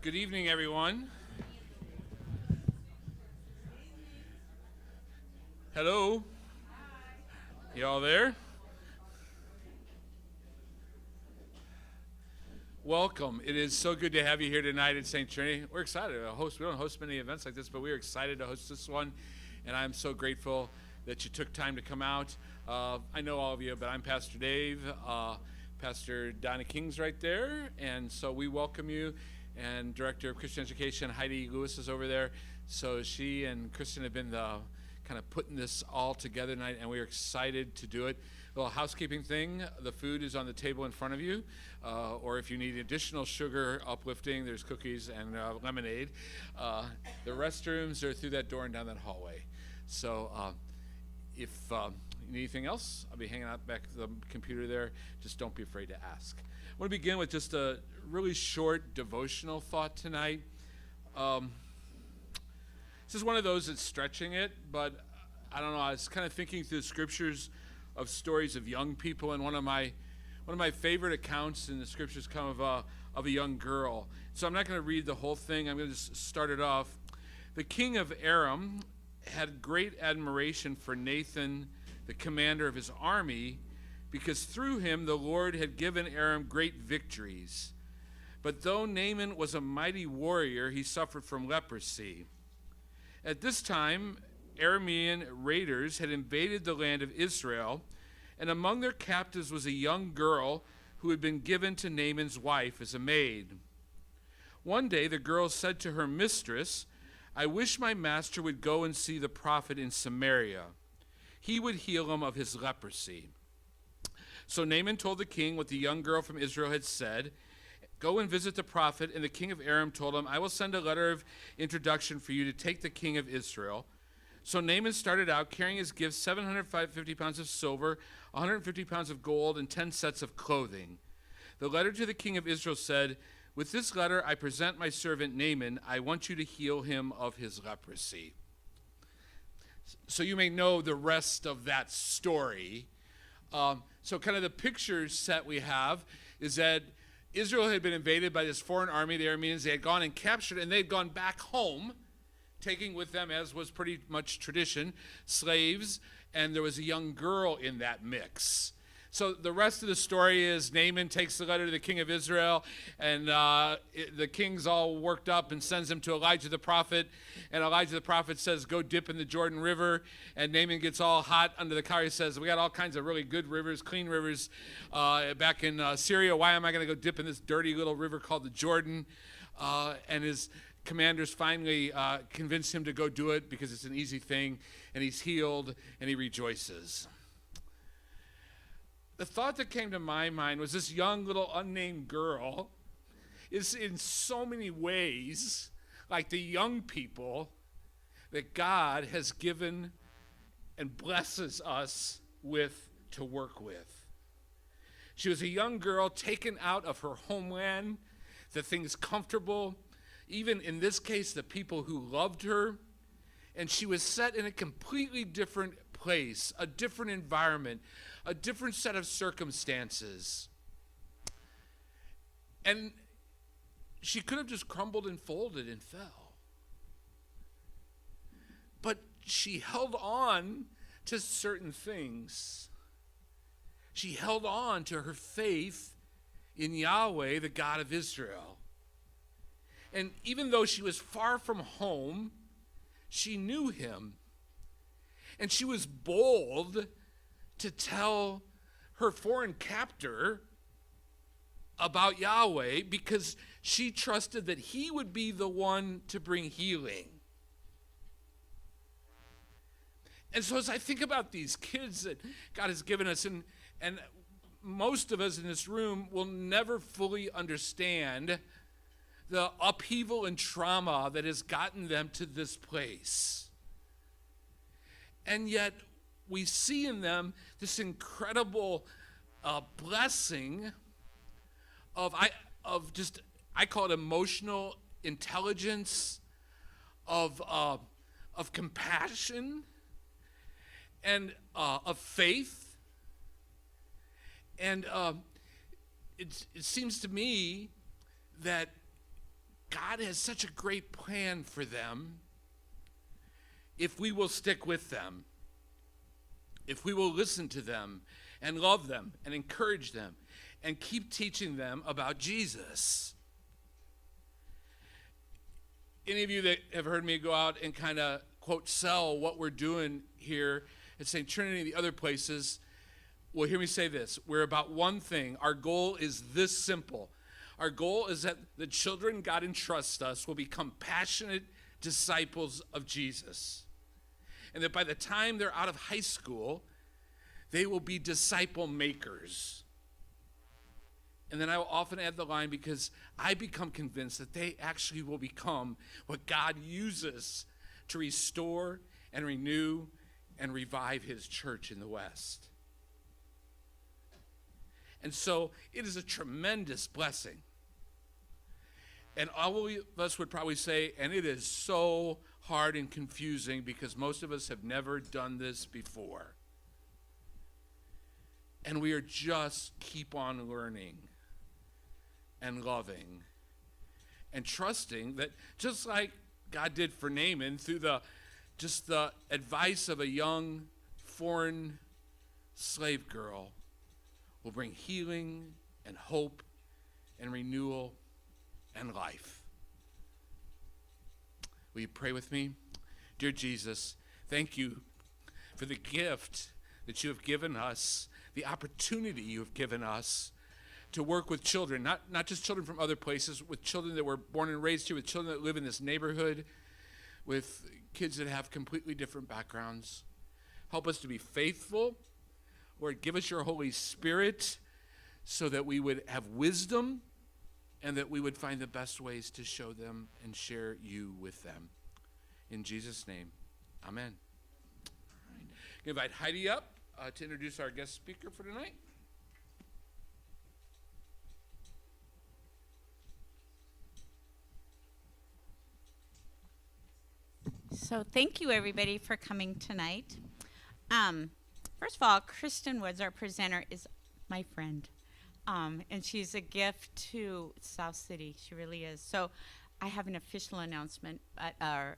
Good evening, everyone. Hello. You all there? Welcome. It is so good to have you here tonight at St. Trinity. We're excited to host. We don't host many events like this, but we're excited to host this one, and I'm so grateful that you took time to come out. I know all of you, but I'm Pastor Dave. Pastor Donna King's right there, and so we welcome you. And Director of Christian Education, Heidi Lewis, is over there. So she and Kristin have been kind of putting this all together tonight, and we're excited to do it. A little housekeeping thing, the food is on the table in front of you, or if you need additional sugar uplifting, there's cookies and lemonade. The restrooms are through that door and down that hallway. So if you need anything else, I'll be hanging out back at the computer there. Just don't be afraid to ask. I want to begin with just a really short devotional thought tonight. This is one of those that's stretching it, but I don't know. I was kind of thinking through the scriptures of stories of young people, and one of my favorite accounts in the scriptures come of a young girl. So I'm not going to read the whole thing. I'm going to just start it off. The king of Aram had great admiration for Nathan, the commander of his army, because through him the Lord had given Aram great victories. But though Naaman was a mighty warrior, he suffered from leprosy. At this time, Aramean raiders had invaded the land of Israel, and among their captives was a young girl who had been given to Naaman's wife as a maid. One day the girl said to her mistress, "I wish my master would go and see the prophet in Samaria. He would heal him of his leprosy." So Naaman told the king what the young girl from Israel had said. "Go and visit the prophet." And the king of Aram told him, "I will send a letter of introduction for you to take the king of Israel." So Naaman started out carrying his gifts, 750 pounds of silver, 150 pounds of gold, and 10 sets of clothing. The letter to the king of Israel said, "With this letter I present my servant Naaman. I want you to heal him of his leprosy." So you may know the rest of that story. So kind of the picture set we have is that Israel had been invaded by this foreign army, the Arameans. They had gone and captured, and they had gone back home, taking with them, as was pretty much tradition, slaves, and there was a young girl in that mix. So the rest of the story is Naaman takes the letter to the king of Israel, and the king's all worked up and sends him to Elijah the prophet, and Elijah the prophet says, "Go dip in the Jordan River," and Naaman gets all hot under the car. He says, "We got all kinds of really good rivers, clean rivers back in Syria. Why am I going to go dip in this dirty little river called the Jordan?" And his commanders finally convince him to go do it because it's an easy thing, and he's healed, and he rejoices. The thought that came to my mind was this young little unnamed girl is in so many ways like the young people that God has given and blesses us with to work with. She was a young girl taken out of her homeland, the things comfortable, even in this case, the people who loved her, and she was set in a completely different place, a different environment, a different set of circumstances. And she could have just crumbled and folded and fell. But she held on to certain things. She held on to her faith in Yahweh, the God of Israel. And even though she was far from home, she knew him. And she was bold to tell her foreign captor about Yahweh because she trusted that he would be the one to bring healing. And so as I think about these kids that God has given us, and most of us in this room will never fully understand the upheaval and trauma that has gotten them to this place. And yet we see in them this incredible blessing of I call it emotional intelligence, of compassion, and of faith. And it seems to me that God has such a great plan for them if we will stick with them, if we will listen to them and love them and encourage them and keep teaching them about Jesus. Any of you that have heard me go out and kind of, quote, sell what we're doing here at St. Trinity and the other places, will hear me say this. We're about one thing. Our goal is this simple. Our goal is that the children God entrusts us will become passionate disciples of Jesus. And that by the time they're out of high school, they will be disciple makers. And then I will often add the line, because I become convinced that they actually will become what God uses to restore and renew and revive his church in the West. And so it is a tremendous blessing. And all of us would probably say, and it is so hard and confusing because most of us have never done this before. And we are just keep on learning and loving and trusting that, just like God did for Naaman through the advice of a young foreign slave girl, will bring healing and hope and renewal and life. Will you pray with me? Dear Jesus, thank you for the gift that you have given us, the opportunity you have given us to work with children, not just children from other places, with children that were born and raised here, with children that live in this neighborhood, with kids that have completely different backgrounds. Help us to be faithful. Lord, give us your Holy Spirit so that we would have wisdom and that we would find the best ways to show them and share you with them. In Jesus' name, amen. All right. I invite Heidi up to introduce our guest speaker for tonight. So thank you, everybody, for coming tonight. First of all, Kristin Woods, our presenter, is my friend. And she's a gift to South City. She really is. So I have an official announcement, our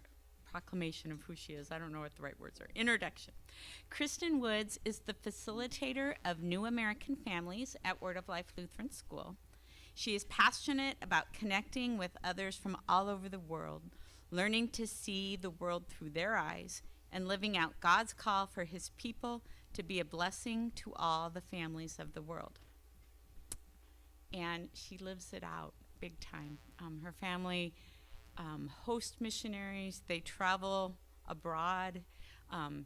proclamation of who she is. I don't know what the right words are. Introduction. Kristin Woods is the facilitator of New American Families at Word of Life Lutheran School. She is passionate about connecting with others from all over the world, learning to see the world through their eyes, and living out God's call for his people to be a blessing to all the families of the world. And she lives it out big time. Her family host missionaries. They travel abroad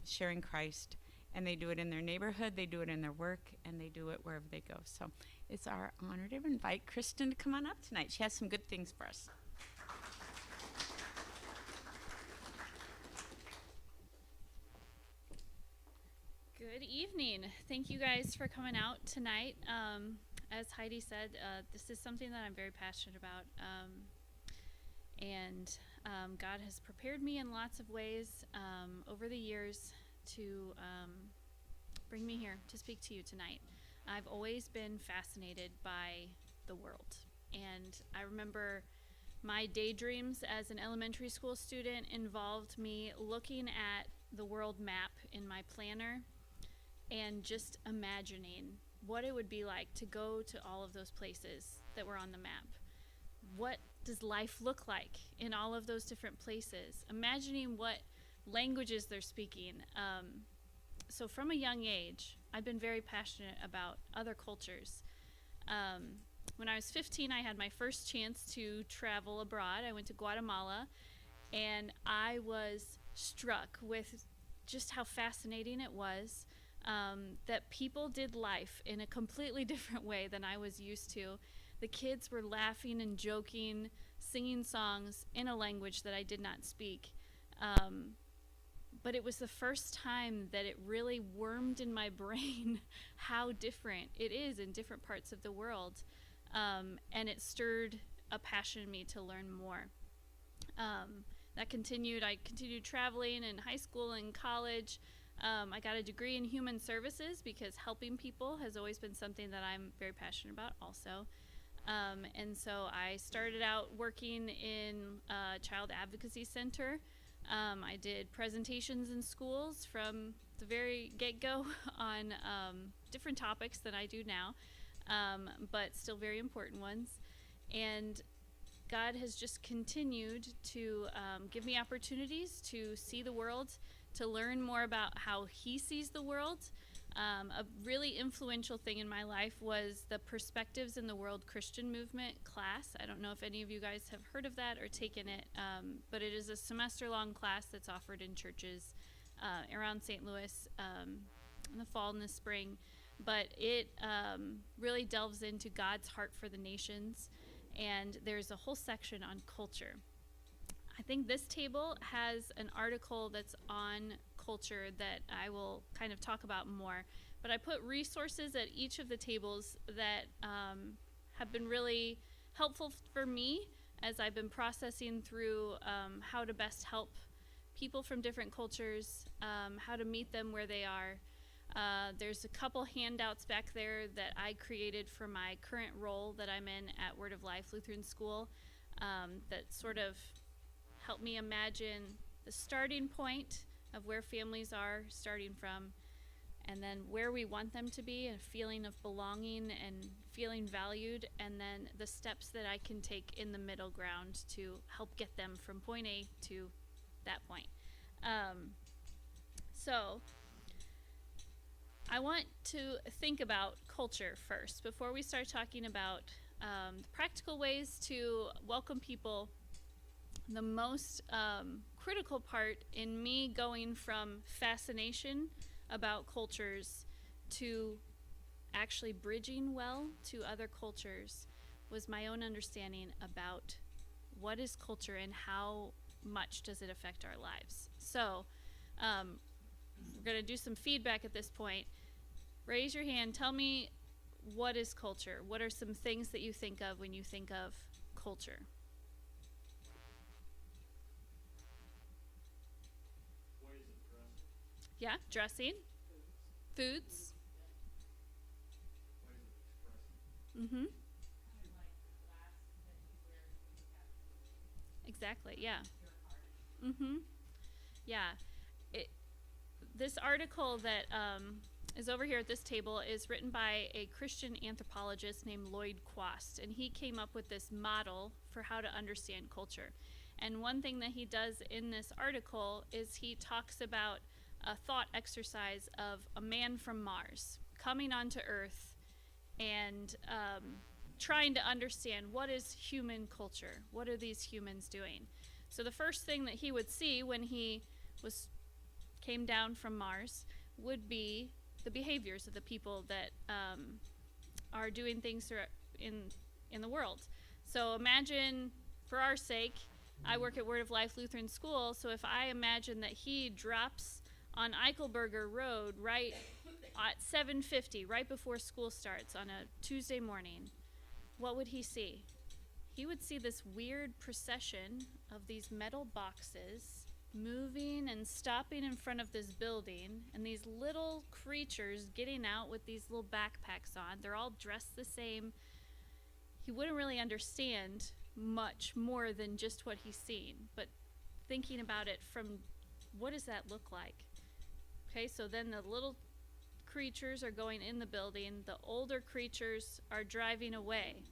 sharing Christ, and they do it in their neighborhood, they do it in their work, and they do it wherever they go. So it's our honor to invite Kristin to come on up tonight. She has some good things for us. Good evening. Thank you guys for coming out tonight. As Heidi said, this is something that I'm very passionate about. And God has prepared me in lots of ways over the years to bring me here to speak to you tonight. I've always been fascinated by the world. And I remember my daydreams as an elementary school student involved me looking at the world map in my planner and just imagining what it would be like to go to all of those places that were on the map. What does life look like in all of those different places? Imagining what languages they're speaking. So from a young age, I've been very passionate about other cultures. When I was 15, I had my first chance to travel abroad. I went to Guatemala, and I was struck with just how fascinating it was. That people did life in a completely different way than I was used to. The kids were laughing and joking, singing songs in a language that I did not speak. But it was the first time that it really wormed in my brain how different it is in different parts of the world. And it stirred a passion in me to learn more. That continued. I continued traveling in high school and college. I got a degree in human services because helping people has always been something that I'm very passionate about also. And so I started out working in a child advocacy center. I did presentations in schools from the very get-go on different topics than I do now, but still very important ones. And God has just continued to give me opportunities to see the world, to learn more about how He sees the world. A really influential thing in my life was the Perspectives in the World Christian Movement class. I don't know if any of you guys have heard of that or taken it, but it is a semester-long class that's offered in churches around St. Louis in the fall and the spring. But it really delves into God's heart for the nations, and there's a whole section on culture. I think this table has an article that's on culture that I will kind of talk about more, but I put resources at each of the tables that have been really helpful for me as I've been processing through how to best help people from different cultures, how to meet them where they are. There's a couple handouts back there that I created for my current role that I'm in at Word of Life Lutheran School that sort of help me imagine the starting point of where families are starting from, and then where we want them to be, a feeling of belonging and feeling valued, and then the steps that I can take in the middle ground to help get them from point A to that point. So I want to think about culture first before we start talking about practical ways to welcome people. The most critical part in me going from fascination about cultures to actually bridging well to other cultures was my own understanding about what is culture and how much does it affect our lives. So we're going to do some feedback at this point. Raise your hand. Tell me, what is culture? What are some things that you think of when you think of culture? Yeah, dressing, foods. Mm-hmm. Exactly, yeah. Mm-hmm. Yeah. This article that is over here at this table is written by a Christian anthropologist named Lloyd Quast, and he came up with this model for how to understand culture. And one thing that he does in this article is he talks about a thought exercise of a man from Mars coming onto Earth and trying to understand what is human culture, what are these humans doing. So the first thing that he would see when he came down from Mars would be the behaviors of the people that are doing things in the world. So imagine, for our sake, I work at Word of Life Lutheran School, so if I imagine that he drops on Eichelberger Road right at 7:50, right before school starts on a Tuesday morning, what would he see? He would see this weird procession of these metal boxes moving and stopping in front of this building, and these little creatures getting out with these little backpacks on. They're all dressed the same. He wouldn't really understand much more than just what he's seen, but thinking about it from, what does that look like? Okay, so then the little creatures are going in the building, the older creatures are driving away.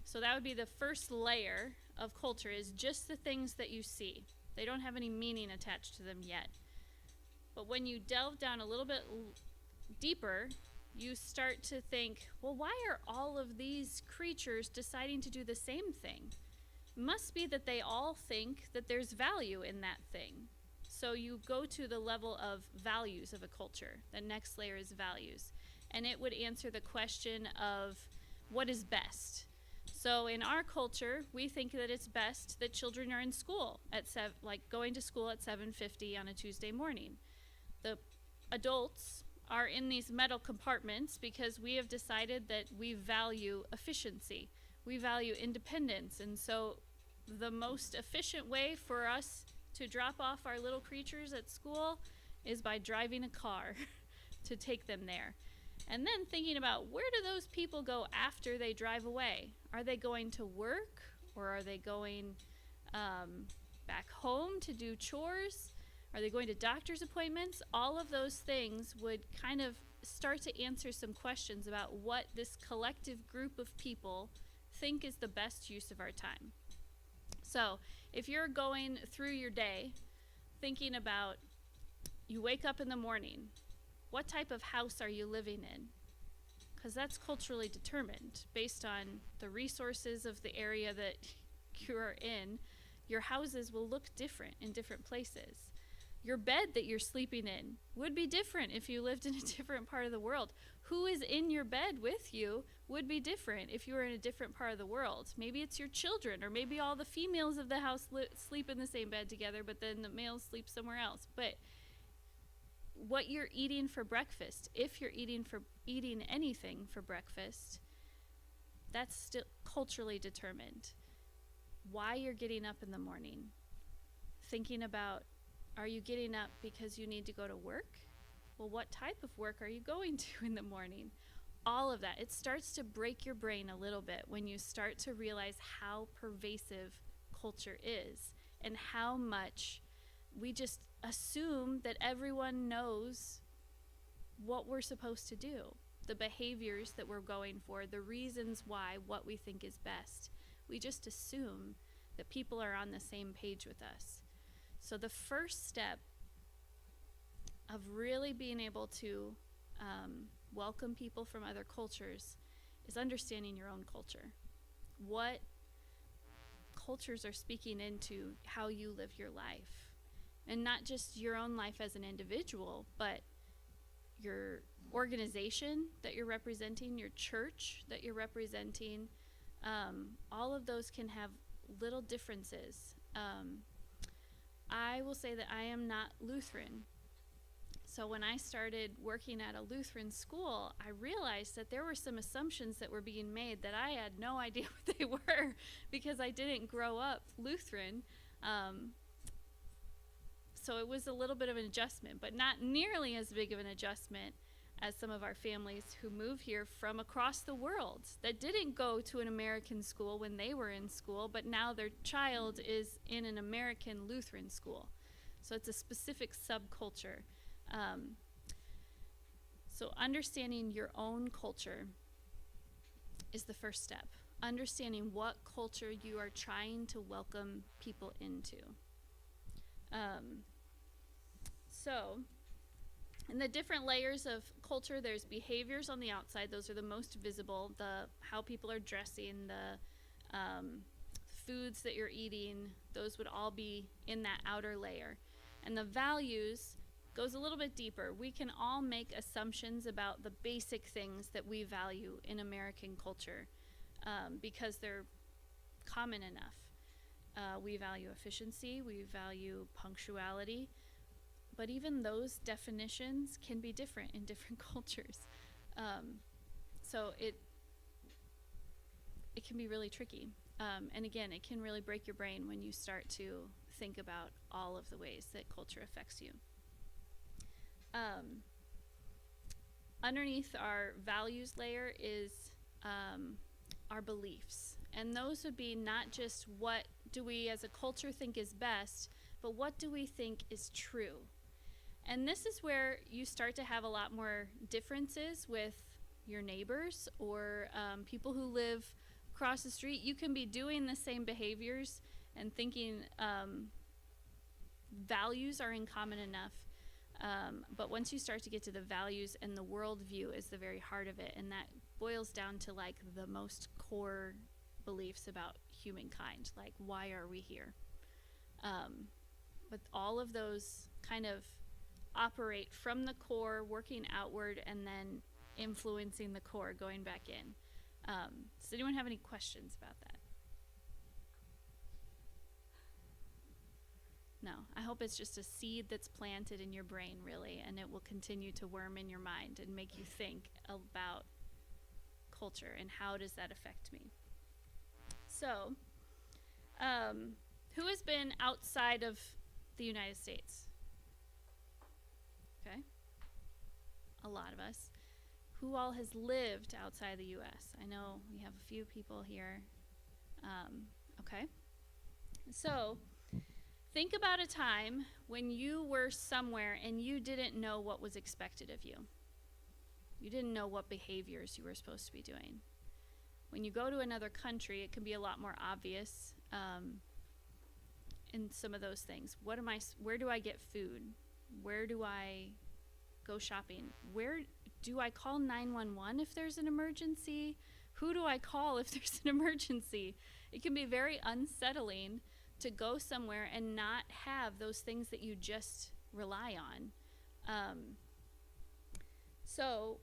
So that would be the first layer of culture, is just the things that you see. They don't have any meaning attached to them yet. But when you delve down a little bit deeper, you start to think, well, why are all of these creatures deciding to do the same thing? It must be that they all think that there's value in that thing. So you go to the level of values of a culture. The next layer is values. And it would answer the question of what is best. So in our culture, we think that it's best that children are in school at going to school at 7:50 on a Tuesday morning. The adults are in these metal compartments because we have decided that we value efficiency. We value independence. And so the most efficient way for us to drop off our little creatures at school is by driving a car to take them there. And then thinking about, where do those people go after they drive away? Are they going to work, or are they going back home to do chores? Are they going to doctor's appointments? All of those things would kind of start to answer some questions about what this collective group of people think is the best use of our time. So if you're going through your day thinking about, you wake up in the morning, what type of house are you living in? Because that's culturally determined based on the resources of the area that you're in. Your houses will look different in different places. Your bed that you're sleeping in would be different if you lived in a different part of the world. Who is in your bed with you would be different if you were in a different part of the world. Maybe it's your children, or maybe all the females of the house sleep in the same bed together, but then the males sleep somewhere else. But what you're eating for breakfast, if you're eating anything for breakfast, that's still culturally determined. Why you're getting up in the morning, thinking about, are you getting up because you need to go to work? Well, what type of work are you going to in the morning? All of that. It starts to break your brain a little bit when you start to realize how pervasive culture is and how much we just assume that everyone knows what we're supposed to do, the behaviors that we're going for, the reasons why, what we think is best. We just assume that people are on the same page with us. So the first step of really being able to welcome people from other cultures is understanding your own culture. What cultures are speaking into how you live your life? And not just your own life as an individual, but your organization that you're representing, your church that you're representing. All of those can have little differences. I will say that I am not Lutheran. So when I started working at a Lutheran school, I realized that there were some assumptions that were being made that I had no idea what they were because I didn't grow up Lutheran. So it was a little bit of an adjustment, but not nearly as big of an adjustment as some of our families who move here from across the world that didn't go to an American school when they were in school, but now their child is in an American Lutheran school. So it's a specific subculture. So understanding your own culture is the first step. Understanding what culture you are trying to welcome people into. So in the different layers of culture, there's behaviors on the outside. Those are the most visible. How people are dressing, the foods that you're eating, those would all be in that outer layer. And the values goes a little bit deeper. We can all make assumptions about the basic things that we value in American culture because they're common enough. We value efficiency, we value punctuality, but even those definitions can be different in different cultures. So it can be really tricky. And again, it can really break your brain when you start to think about all of the ways that culture affects you. Underneath our values layer is our beliefs. And those would be not just what do we as a culture think is best, but what do we think is true? And this is where you start to have a lot more differences with your neighbors or people who live across the street. You can be doing the same behaviors and thinking values are in common enough. But once you start to get to the values and the worldview is the very heart of it, and that boils down to like the most core beliefs about humankind, like why are we here? But all of those kind of operate from the core, working outward, and then influencing the core, going back in. Does anyone have any questions about that? No, I hope it's just a seed that's planted in your brain, really, and it will continue to worm in your mind and make you think about culture and how does that affect me. So, who has been outside of the United States? Okay, a lot of us. who all has lived outside the U.S.? I know we have a few people here. Okay. So think about a time when you were somewhere and you didn't know what was expected of you. You didn't know what behaviors you were supposed to be doing. When you go to another country, it can be a lot more obvious in some of those things. Where do I get food? Where do I go shopping? Where do I call 911 if there's an emergency? Who do I call if there's an emergency? It can be very unsettling to go somewhere and not have those things that you just rely on. So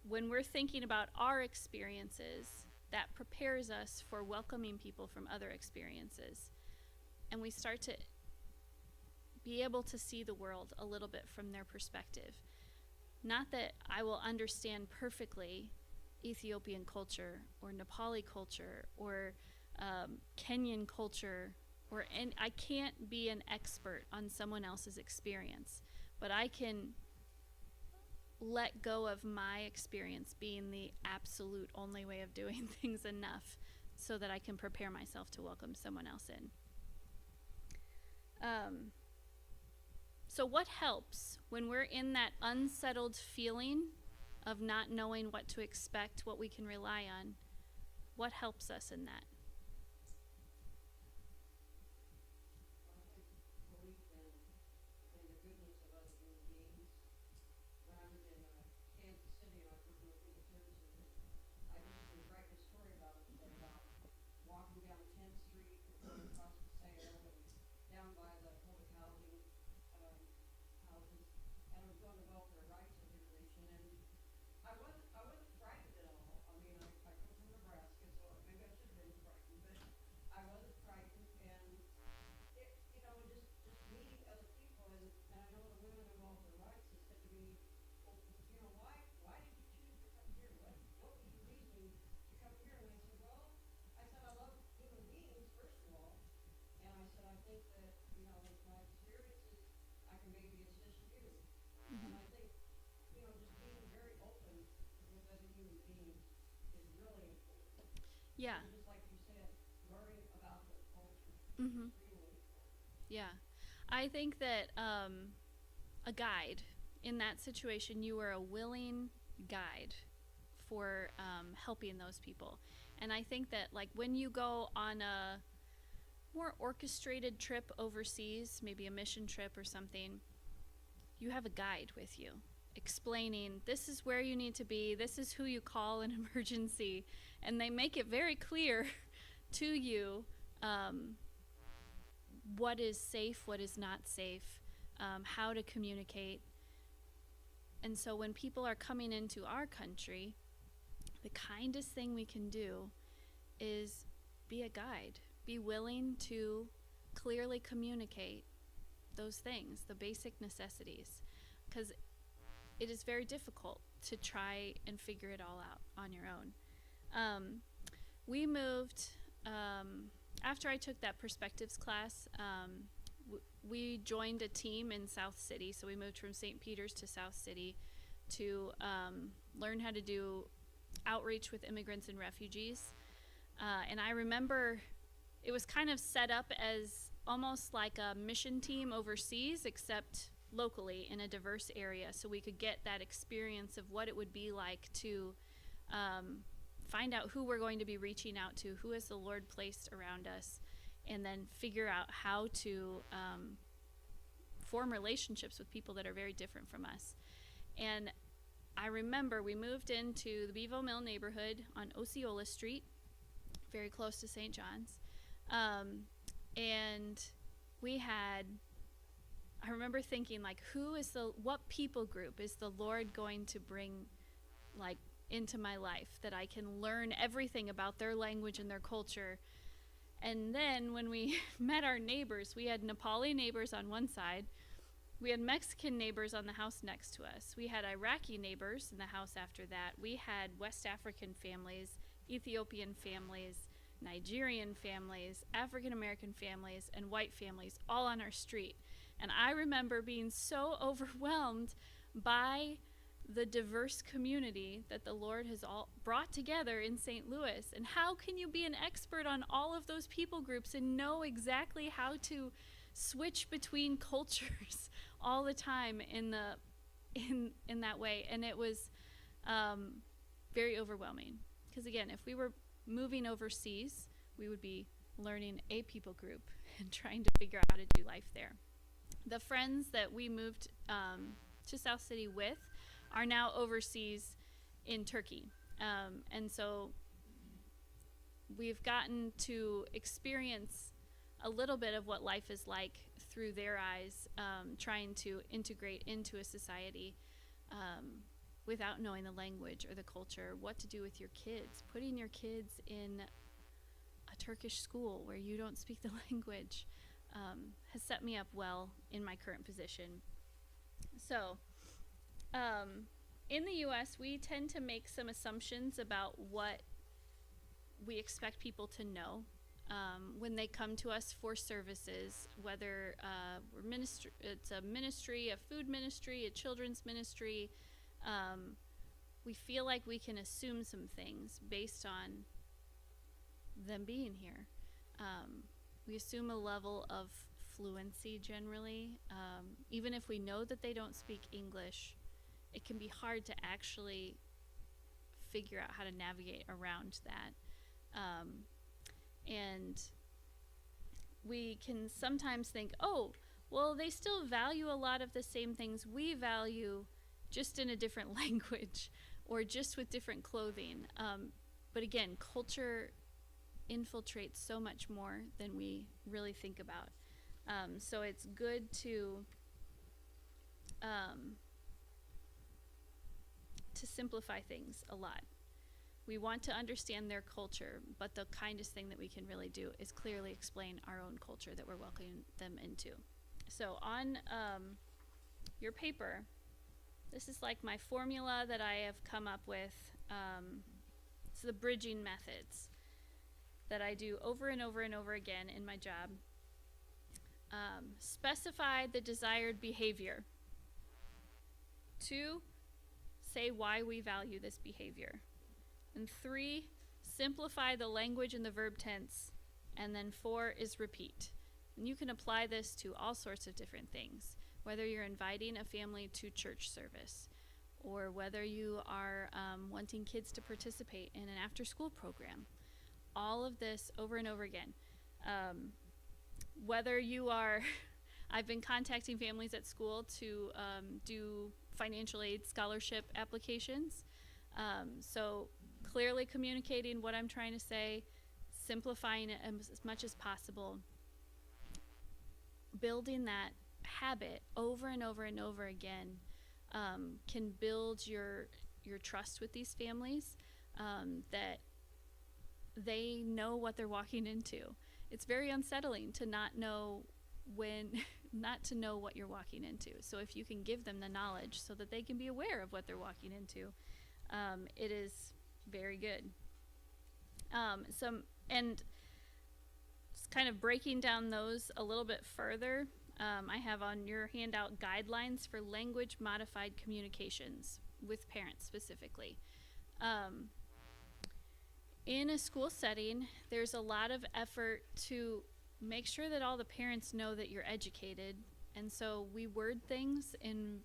when we're thinking about our experiences, that prepares us for welcoming people from other experiences. And we start to be able to see the world a little bit from their perspective. Not that I will understand perfectly Ethiopian culture or Nepali culture or Kenyan culture, and I can't be an expert on someone else's experience, but I can let go of my experience being the absolute only way of doing things enough so that I can prepare myself to welcome someone else in. So what helps when we're in that unsettled feeling of not knowing what to expect, what we can rely on? What helps us in that? Yeah. Just like you said, learning about the culture. Mm-hmm. Yeah. I think that a guide, in that situation, you were a willing guide for helping those people. And I think that, like, when you go on a more orchestrated trip overseas, maybe a mission trip or something, you have a guide with you explaining, this is where you need to be, this is who you call in emergency, and they make it very clear to you what is safe, what is not safe, how to communicate. And so when people are coming into our country, the kindest thing we can do is be a guide, be willing to clearly communicate those things, the basic necessities, because it is very difficult to try and figure it all out on your own. We moved, after I took that perspectives class, we joined a team in South City. So we moved from St. Peter's to South City to learn how to do outreach with immigrants and refugees. And I remember it was kind of set up as almost like a mission team overseas, except locally in a diverse area, so we could get that experience of what it would be like to find out who we're going to be reaching out to, who has the Lord placed around us, and then figure out how to form relationships with people that are very different from us. And I remember we moved into the Bevo Mill neighborhood on Osceola Street, very close to St. John's, and we had, I remember thinking, like, what people group is the Lord going to bring, like, into my life that I can learn everything about their language and their culture. And then when we met our neighbors, we had Nepali neighbors on one side, we had Mexican neighbors on the house next to us, we had Iraqi neighbors in the house after that, we had West African families, Ethiopian families, Nigerian families, African American families, and white families all on our street. And I remember being so overwhelmed by the diverse community that the Lord has all brought together in St. Louis. And how can you be an expert on all of those people groups and know exactly how to switch between cultures all the time in that way? And it was very overwhelming, because again, if we were moving overseas, we would be learning a people group and trying to figure out how to do life there. The friends that we moved to South City with are now overseas in Turkey. And so we've gotten to experience a little bit of what life is like through their eyes, trying to integrate into a society without knowing the language or the culture, what to do with your kids, putting your kids in a Turkish school where you don't speak the language, has set me up well in my current position. So, in the U.S., we tend to make some assumptions about what we expect people to know when they come to us for services, whether it's a ministry, a food ministry, a children's ministry. We feel like we can assume some things based on them being here. We assume a level of fluency generally. Even if we know that they don't speak English, it can be hard to actually figure out how to navigate around that. And we can sometimes think, oh, well, they still value a lot of the same things we value, just in a different language or just with different clothing. But again, culture infiltrates so much more than we really think about. So it's good to simplify things a lot. We want to understand their culture, but the kindest thing that we can really do is clearly explain our own culture that we're welcoming them into. So on your paper, this is like my formula that I have come up with. It's the bridging methods that I do over and over and over again in my job. Specify the desired behavior. 2, say why we value this behavior. And 3, simplify the language and the verb tense. And then 4 is repeat. And you can apply this to all sorts of different things, whether you're inviting a family to church service, or whether you are wanting kids to participate in an after-school program. All of this over and over again. Whether you are, I've been contacting families at school to do financial aid scholarship applications. So clearly communicating what I'm trying to say, simplifying it as much as possible, building that habit over and over and over again can build your trust with these families, that they know what they're walking into. It's very unsettling to not know what you're walking into. So if you can give them the knowledge so that they can be aware of what they're walking into, it is very good. And just kind of breaking down those a little bit further, I have on your handout guidelines for language modified communications with parents specifically. In a school setting, there's a lot of effort to make sure that all the parents know that you're educated, and so we word things in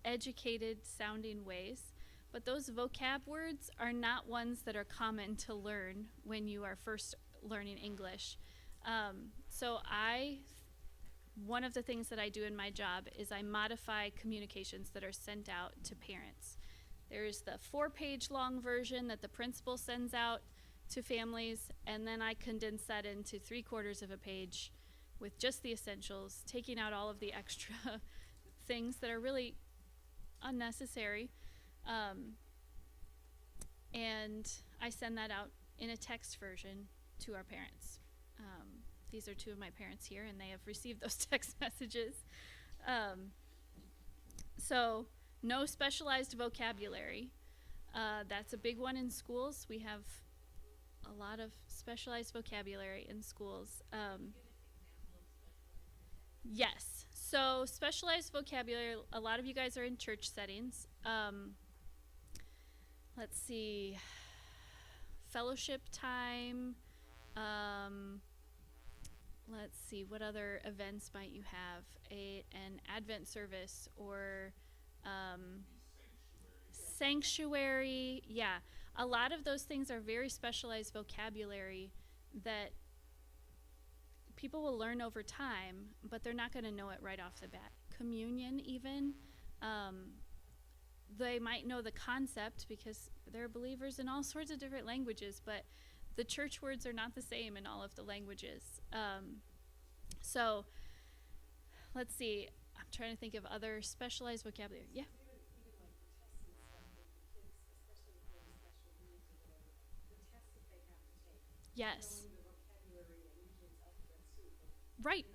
educated sounding ways, but those vocab words are not ones that are common to learn when you are first learning English. So one of the things that I do in my job is I modify communications that are sent out to parents. There's the 4-page long version that the principal sends out to families, and then I condense that into 3/4 of a page with just the essentials, taking out all of the extra things that are really unnecessary. And I send that out in a text version to our parents. These are 2 of my parents here, and they have received those text messages. So no specialized vocabulary. That's a big one in schools. We have a lot of specialized vocabulary in schools. Yes. So specialized vocabulary, a lot of you guys are in church settings. Let's see. Fellowship time. Let's see, what other events might you have? An Advent service or sanctuary. Yeah, a lot of those things are very specialized vocabulary that people will learn over time, but they're not going to know it right off the bat. Communion, even, they might know the concept because they're believers in all sorts of different languages, but the church words are not the same in all of the languages. So let's see. I'm trying to think of other specialized vocabulary. Yeah. Yes. Right.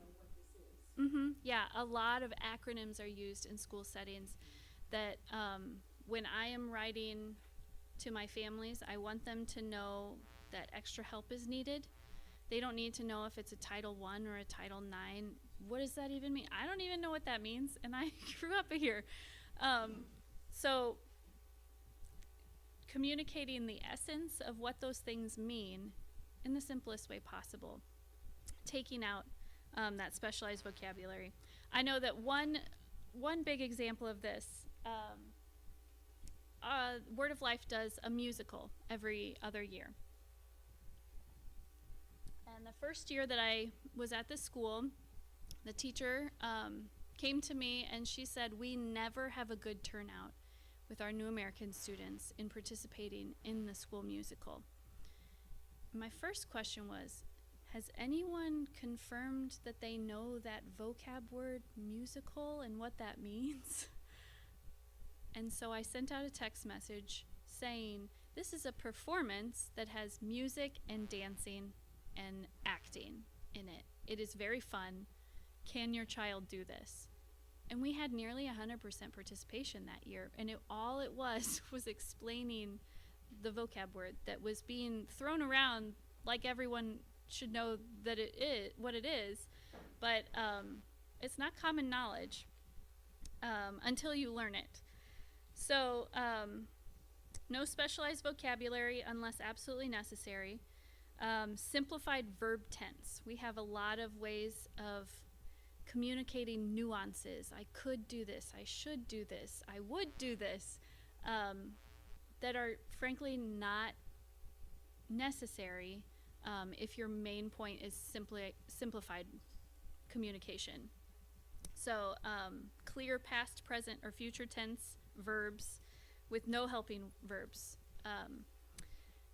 Yeah, a lot of acronyms are used in school settings that when I am writing to my families, I want them to know that extra help is needed. They don't need to know if it's a Title I or a Title IX. What does that even mean? I don't even know what that means, and I grew up here. So communicating the essence of what those things mean in the simplest way possible. Taking out that specialized vocabulary. I know that one big example of this, Word of Life does a musical every other year. And the first year that I was at this school, the teacher came to me and she said, "We never have a good turnout with our New American students in participating in the school musical." My first question was, has anyone confirmed that they know that vocab word musical and what that means? And so I sent out a text message saying, this is a performance that has music and dancing and acting in it. It is very fun. Can your child do this? And we had nearly 100% participation that year. And all it was explaining the vocab word that was being thrown around like everyone should know that it is what it is, but it's not common knowledge until you learn it. So no specialized vocabulary unless absolutely necessary. Simplified verb tense. We have a lot of ways of communicating nuances. I could do this, I should do this, I would do this, that are frankly not necessary if your main point is simplified communication. So clear past, present, or future tense verbs with no helping verbs.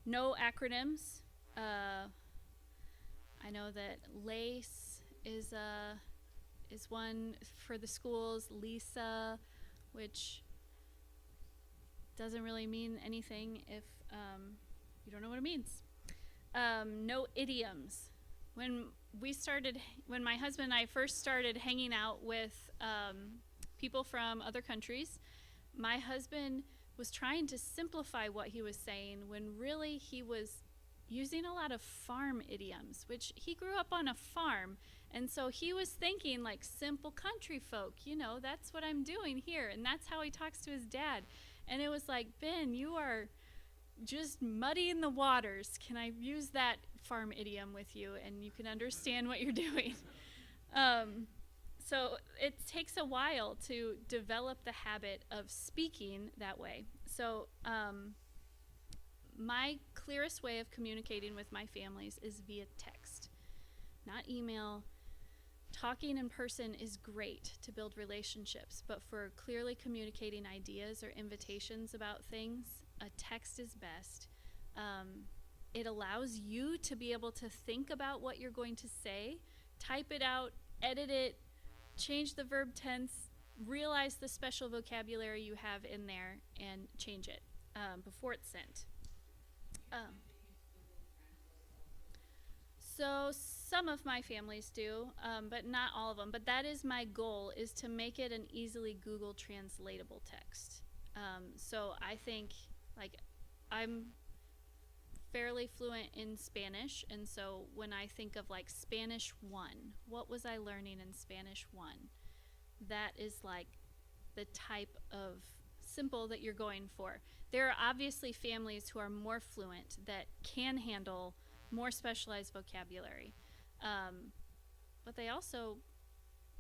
No acronyms. I know that LACE is one for the schools. LISA, which doesn't really mean anything if you don't know what it means. No idioms. When my husband and I first started hanging out with people from other countries, my husband was trying to simplify what he was saying when really he was using a lot of farm idioms, which he grew up on a farm. And so he was thinking like simple country folk, that's what I'm doing here. And that's how he talks to his dad. And it was like, Ben, you are just muddying the waters. Can I use that farm idiom with you and you can understand what you're doing? So it takes a while to develop the habit of speaking that way. So my clearest way of communicating with my families is via text, not email. Talking in person is great to build relationships, but for clearly communicating ideas or invitations about things, a text is best. It allows you to be able to think about what you're going to say, type it out, edit it, change the verb tense, realize the special vocabulary you have in there, and change it before it's sent. So some of my families do, but not all of them. But that is my goal, is to make it an easily Google translatable text. So I think, I'm fairly fluent in Spanish, and so when I think of like Spanish 1, what was I learning in Spanish 1? That is like the type of simple that you're going for. There are obviously families who are more fluent that can handle more specialized vocabulary, but they also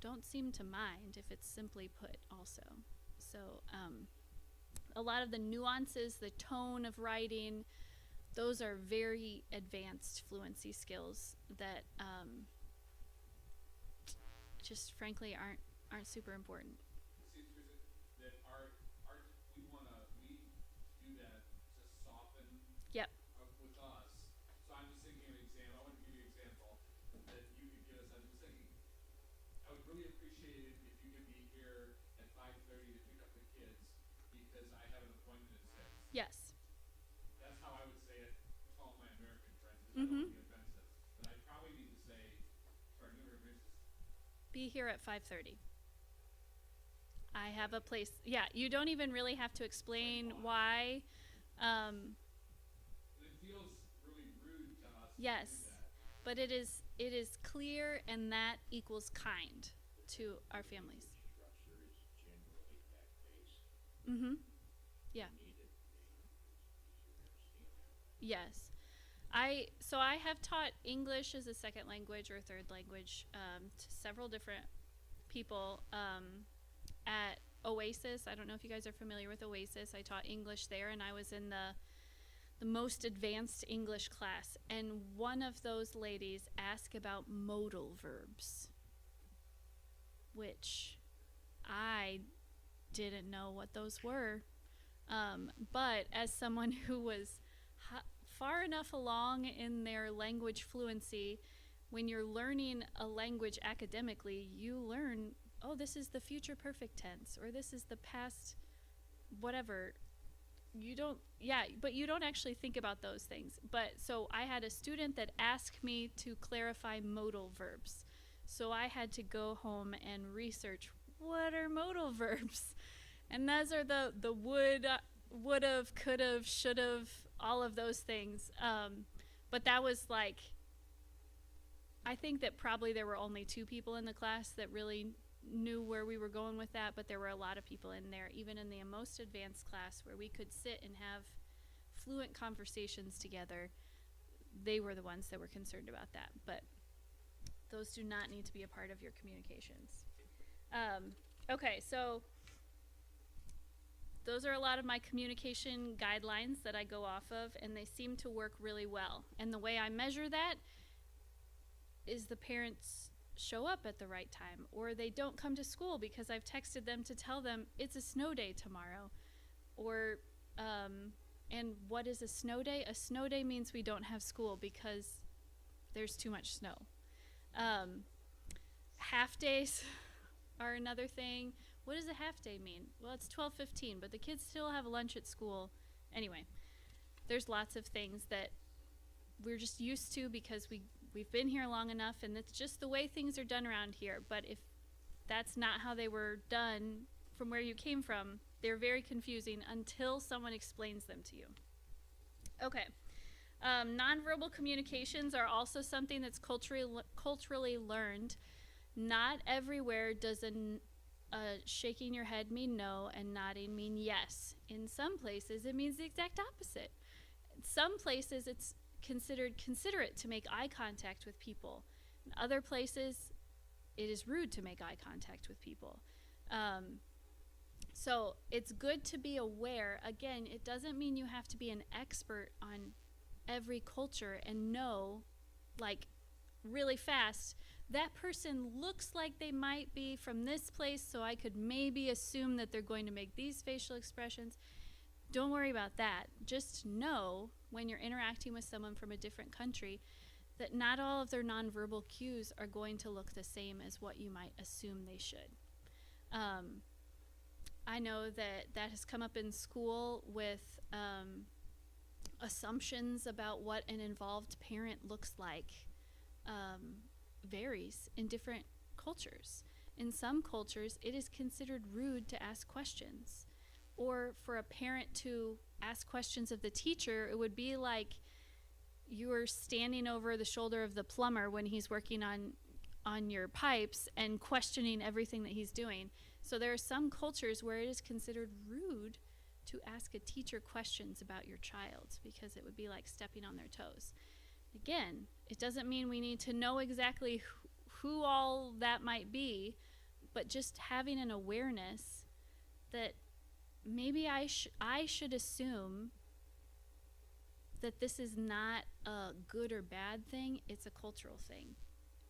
don't seem to mind if it's simply put also. So a lot of the nuances, the tone of writing, those are very advanced fluency skills that just frankly aren't super important. It seems that we do that to soften Yep. with us. So I'm just thinking of an example. I want to give you an example that you could give us. I'm just thinking, I would really appreciate it if you could be here at 5:30 to pick up the kids because I have an appointment at 6. Yes. That's how I would say it to all my American friends. I don't want to be offensive, but I probably need to say to our newer business. Be here at 5:30. I have a place. Yeah, you don't even really have to explain why. It feels really rude to us. Yes, To do that. but it is clear, and that equals kind to our families. Mm-hmm. Yeah. Yes. I have taught English as a second language or third language to several different people at Oasis. I don't know if you guys are familiar with Oasis. I taught English there, and I was in the most advanced English class. And one of those ladies asked about modal verbs, which I didn't know what those were. But as someone who was far enough along in their language fluency, when you're learning a language academically, you learn, oh, this is the future perfect tense, or this is the past whatever. But you don't actually think about those things. But so I had a student that asked me to clarify modal verbs. So I had to go home and research, what are modal verbs? And those are the would've, could've, should've, all of those things. But that was like, I think that probably there were only 2 people in the class that really knew where we were going with that, but there were a lot of people in there, even in the most advanced class where we could sit and have fluent conversations together. They were the ones that were concerned about that, but those do not need to be a part of your communications. Okay, so those are a lot of my communication guidelines that I go off of, and they seem to work really well. And the way I measure that is the parents show up at the right time, or they don't come to school because I've texted them to tell them it's a snow day tomorrow. Or, and what is a snow day? A snow day means we don't have school because there's too much snow. Half days are another thing. What does a half day mean? Well, it's 12:15, but the kids still have lunch at school. Anyway, there's lots of things that we're just used to because we've been here long enough, and it's just the way things are done around here. But if that's not how they were done from where you came from, they're very confusing until someone explains them to you. Okay. Nonverbal communications are also something that's culturally learned. Not everywhere does shaking your head mean no and nodding mean yes. In some places, it means the exact opposite. In some places, it's considered considerate to make eye contact with people. In other places, it is rude to make eye contact with people. So it's good to be aware. Again, it doesn't mean you have to be an expert on every culture and know, like, really fast, that person looks like they might be from this place, so I could maybe assume that they're going to make these facial expressions. Don't worry about that. Just know when you're interacting with someone from a different country that not all of their nonverbal cues are going to look the same as what you might assume they should. I know that has come up in school with assumptions about what an involved parent looks like. Varies in different cultures. In some cultures, it is considered rude to ask questions. Or for a parent to ask questions of the teacher, it would be like you're standing over the shoulder of the plumber when he's working on your pipes and questioning everything that he's doing. So there are some cultures where it is considered rude to ask a teacher questions about your child because it would be like stepping on their toes. Again, it doesn't mean we need to know exactly who all that might be, but just having an awareness that maybe I should assume that this is not a good or bad thing, it's a cultural thing.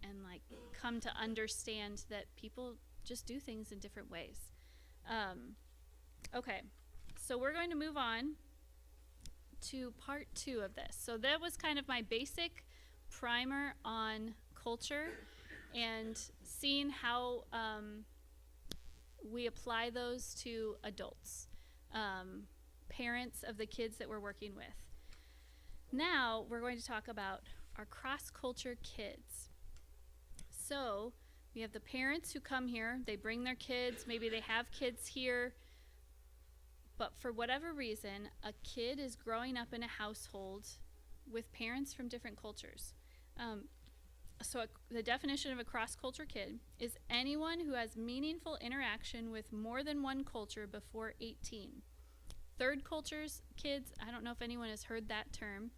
And like come to understand that people just do things in different ways. Okay, so we're going to move on to part 2 of this. So that was kind of my basic primer on culture and seeing how we apply those to adults, parents of the kids that we're working with. Now we're going to talk about our cross-culture kids. So we have the parents who come here, they bring their kids, maybe they have kids here, but for whatever reason, a kid is growing up in a household with parents from different cultures. The definition of a cross-culture kid is anyone who has meaningful interaction with more than one culture before 18. Third cultures kids, I don't know if anyone has heard that term,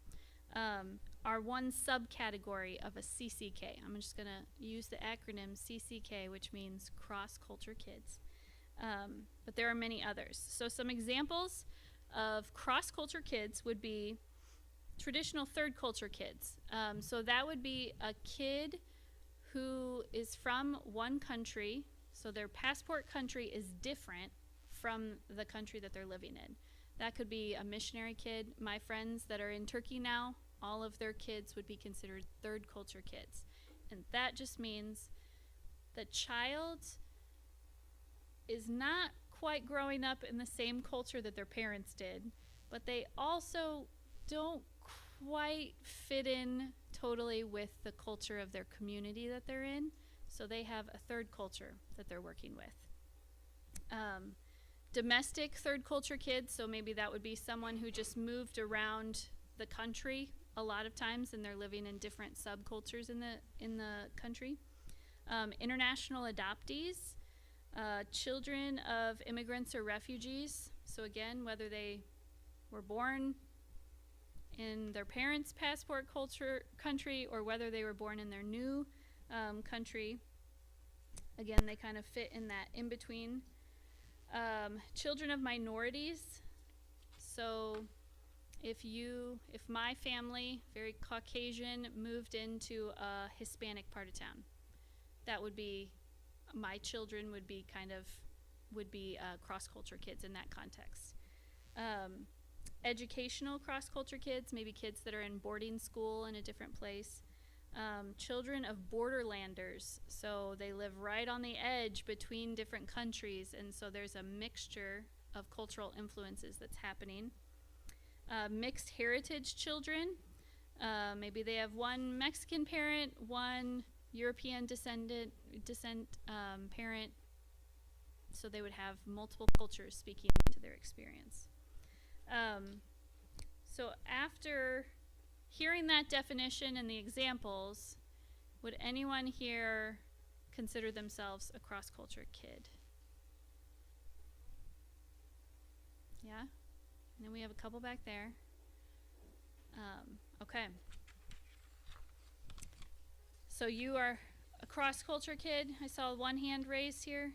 are one subcategory of a CCK. I'm just going to use the acronym CCK, which means cross-culture kids. But there are many others. So some examples of cross-culture kids would be traditional third culture kids. So that would be a kid who is from one country, so their passport country is different from the country that they're living in. That could be a missionary kid. My friends that are in Turkey now, all of their kids would be considered third culture kids. And that just means the child is not quite growing up in the same culture that their parents did, but they also don't quite fit in totally with the culture of their community that they're in. So they have a third culture that they're working with. Domestic third culture kids, so maybe that would be someone who just moved around the country a lot of times and they're living in different subcultures in the country. International adoptees, children of immigrants or refugees. So again, whether they were born in their parents' passport country or whether they were born in their new country, again, they kind of fit in that in-between. Children of minorities. So if my family, very Caucasian, moved into a Hispanic part of town, that would be, my children would be cross-culture kids in that context. Educational cross-culture kids, maybe kids that are in boarding school in a different place. Children of borderlanders, so they live right on the edge between different countries, and so there's a mixture of cultural influences that's happening. Mixed heritage children, maybe they have one Mexican parent, one European descent parent, so they would have multiple cultures speaking into their experience. So after hearing that definition and the examples, would anyone here consider themselves a cross-culture kid? Yeah? And then we have a couple back there. Okay. So you are a cross-culture kid. I saw one hand raised here.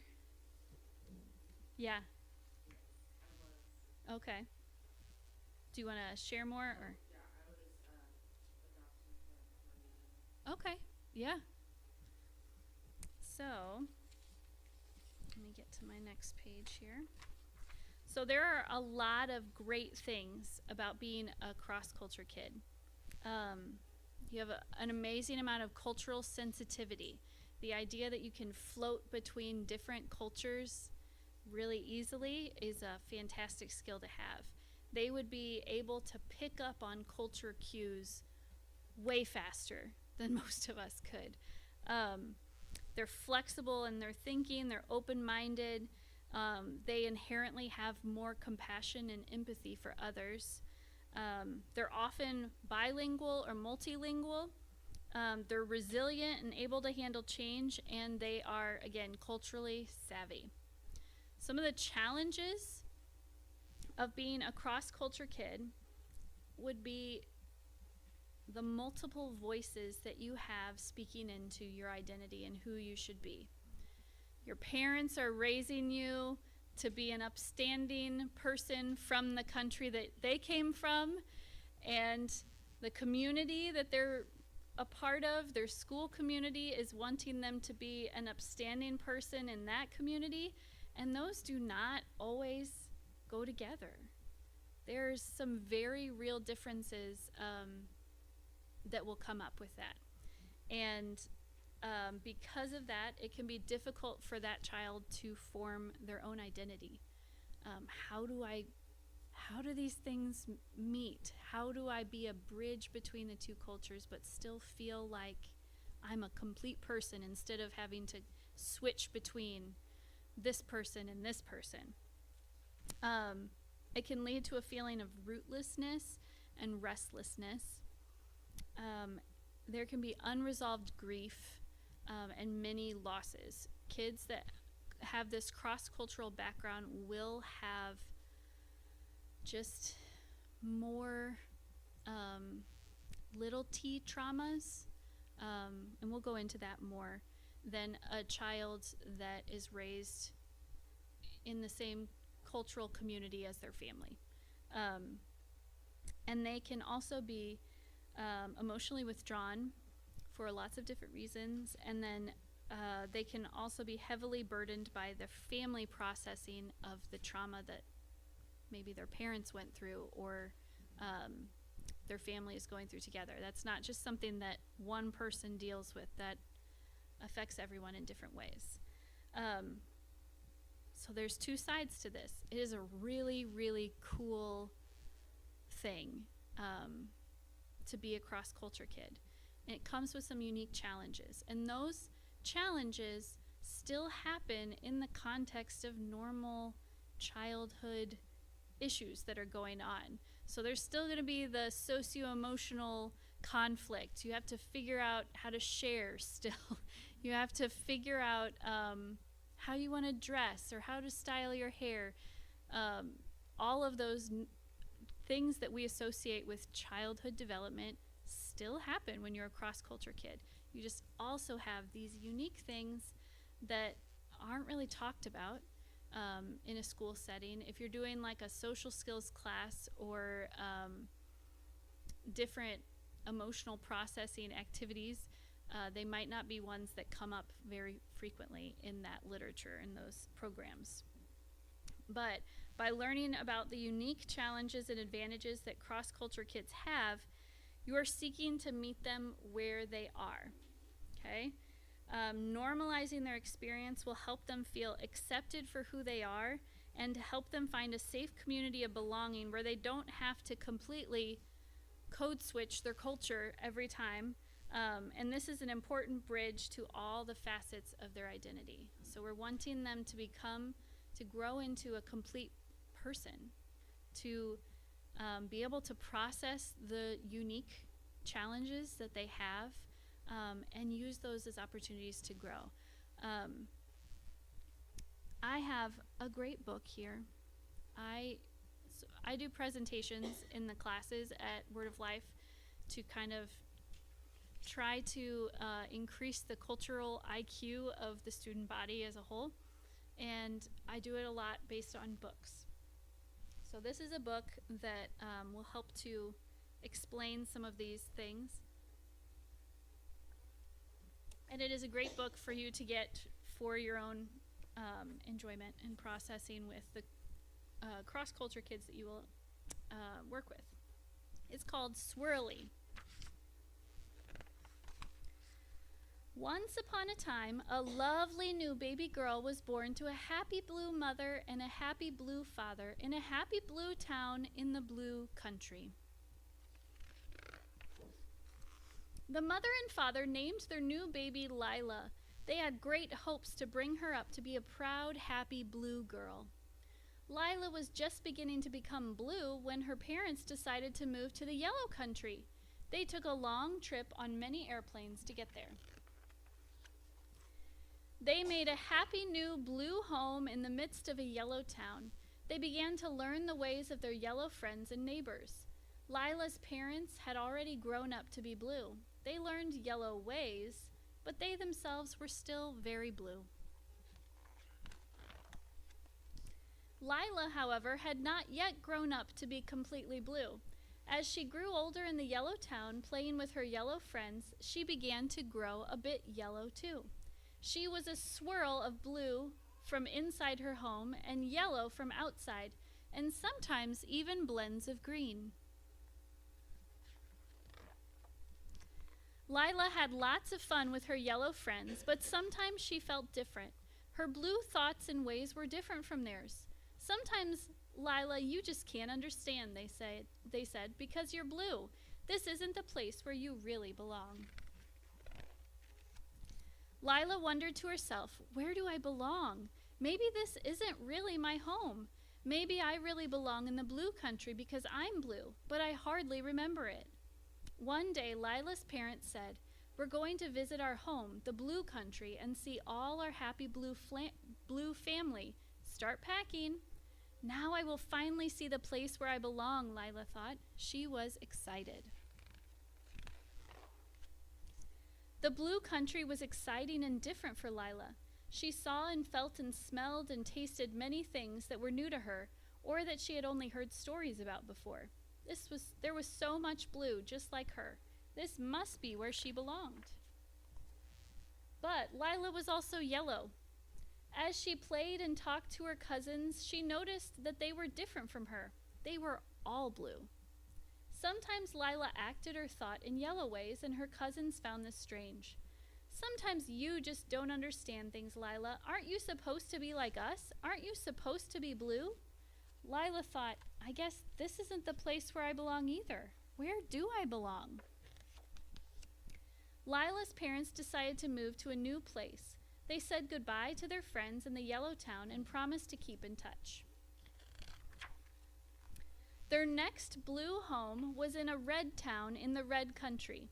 Yeah. Okay. Do you want to share more? Or? Okay. Yeah. So, let me get to my next page here. So there are a lot of great things about being a cross-culture kid. You have an amazing amount of cultural sensitivity. The idea that you can float between different cultures really easily is a fantastic skill to have. They would be able to pick up on culture cues way faster than most of us could. They're flexible in their thinking, they're open-minded, they inherently have more compassion and empathy for others. They're often bilingual or multilingual. They're resilient and able to handle change, and they are, again, culturally savvy. Some of the challenges of being a cross-culture kid would be the multiple voices that you have speaking into your identity and who you should be. Your parents are raising you to be an upstanding person from the country that they came from, and the community that they're a part of, their school community, is wanting them to be an upstanding person in that community, and those do not always go together. There's some very real differences that will come up with that. And because of that, it can be difficult for that child to form their own identity. How do these things meet? How do I be a bridge between the two cultures but still feel like I'm a complete person instead of having to switch between this person and this person? It can lead to a feeling of rootlessness and restlessness. There can be unresolved grief and many losses. Kids that have this cross-cultural background will have just more little t traumas, and we'll go into that more, than a child that is raised in the same cultural community as their family. And they can also be emotionally withdrawn for lots of different reasons, and then they can also be heavily burdened by the family processing of the trauma that maybe their parents went through or their family is going through together. That's not just something that one person deals with, that affects everyone in different ways. So there's two sides to this. It is a really, really cool thing to be a cross-culture kid. And it comes with some unique challenges. And those challenges still happen in the context of normal childhood issues that are going on. So there's still going to be the socio-emotional conflict. You have to figure out how to share still. You have to figure out how you want to dress or how to style your hair. All of those things that we associate with childhood development still happen when you're a cross-culture kid. You just also have these unique things that aren't really talked about in a school setting. If you're doing like a social skills class or different emotional processing activities, they might not be ones that come up very frequently in that literature in those programs. But by learning about the unique challenges and advantages that cross-culture kids have, you are seeking to meet them where they are, okay? Normalizing their experience will help them feel accepted for who they are and to help them find a safe community of belonging where they don't have to completely code switch their culture every time. And this is an important bridge to all the facets of their identity. So we're wanting them to grow into a complete person, to be able to process the unique challenges that they have, and use those as opportunities to grow. I have a great book here. I do presentations in the classes at Word of Life to kind of try to increase the cultural IQ of the student body as a whole, and I do it a lot based on books. So this is a book that will help to explain some of these things. And it is a great book for you to get for your own enjoyment and processing with the cross-culture kids that you will work with. It's called Swirly. Once upon a time, a lovely new baby girl was born to a happy blue mother and a happy blue father in a happy blue town in the blue country. The mother and father named their new baby Lila. They had great hopes to bring her up to be a proud, happy blue girl. Lila was just beginning to become blue when her parents decided to move to the yellow country. They took a long trip on many airplanes to get there. They made a happy new blue home in the midst of a yellow town. They began to learn the ways of their yellow friends and neighbors. Lila's parents had already grown up to be blue. They learned yellow ways, but they themselves were still very blue. Lila, however, had not yet grown up to be completely blue. As she grew older in the yellow town, playing with her yellow friends, she began to grow a bit yellow too. She was a swirl of blue from inside her home and yellow from outside, and sometimes even blends of green. Lila had lots of fun with her yellow friends, but sometimes she felt different. Her blue thoughts and ways were different from theirs. Sometimes, Lila, you just can't understand, they said, because you're blue. This isn't the place where you really belong. Lila wondered to herself, where do I belong? Maybe this isn't really my home. Maybe I really belong in the blue country because I'm blue, but I hardly remember it. One day, Lila's parents said, we're going to visit our home, the blue country, and see all our happy blue family. Start packing. Now I will finally see the place where I belong, Lila thought. She was excited. The blue country was exciting and different for Lila. She saw and felt and smelled and tasted many things that were new to her, or that she had only heard stories about before. There was so much blue, just like her. This must be where she belonged. But Lila was also yellow. As she played and talked to her cousins, she noticed that they were different from her. They were all blue. Sometimes Lila acted or thought in yellow ways, and her cousins found this strange. Sometimes you just don't understand things, Lila. Aren't you supposed to be like us? Aren't you supposed to be blue? Lila thought, I guess this isn't the place where I belong either. Where do I belong? Lila's parents decided to move to a new place. They said goodbye to their friends in the yellow town and promised to keep in touch. Their next blue home was in a red town in the red country.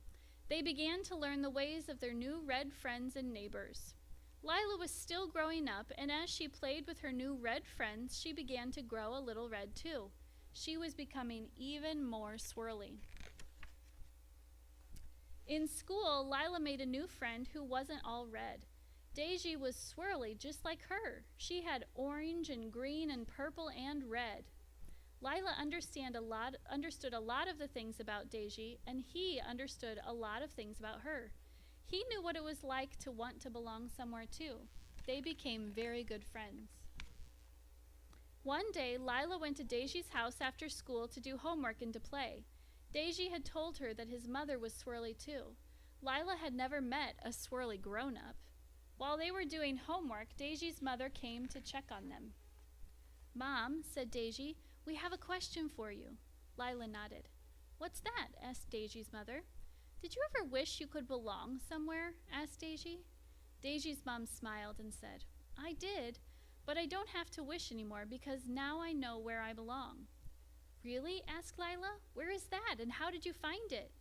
They began to learn the ways of their new red friends and neighbors. Lila was still growing up, and as she played with her new red friends, she began to grow a little red too. She was becoming even more swirly. In school, Lila made a new friend who wasn't all red. Daisy was swirly just like her. She had orange and green and purple and red. Lila understood a lot of the things about Daisy, and he understood a lot of things about her. He knew what it was like to want to belong somewhere too. They became very good friends. One day, Lila went to Daisy's house after school to do homework and to play. Daisy had told her that his mother was swirly too. Lila had never met a swirly grown-up. While they were doing homework, Daisy's mother came to check on them. Mom, said Daisy, we have a question for you. Lila nodded. What's that? Asked Daisy's mother. Did you ever wish you could belong somewhere? Asked Daisy. Daisy's mom smiled and said, I did, but I don't have to wish anymore because now I know where I belong. Really? Asked Lila. Where is that, and how did you find it?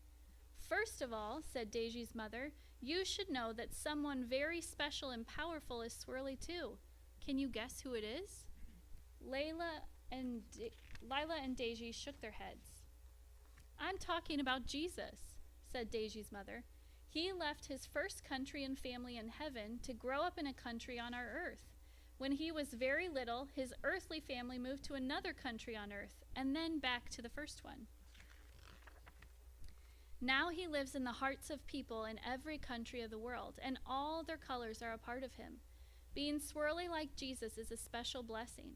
First of all, said Daisy's mother, you should know that someone very special and powerful is swirly too. Can you guess who it is? Lila and Daisy shook their heads. I'm talking about Jesus, said Daisy's mother. He left his first country and family in heaven to grow up in a country on our earth. When he was very little, his earthly family moved to another country on earth, and then back to the first one. Now he lives in the hearts of people in every country of the world, and all their colors are a part of him. Being swirly like Jesus is a special blessing.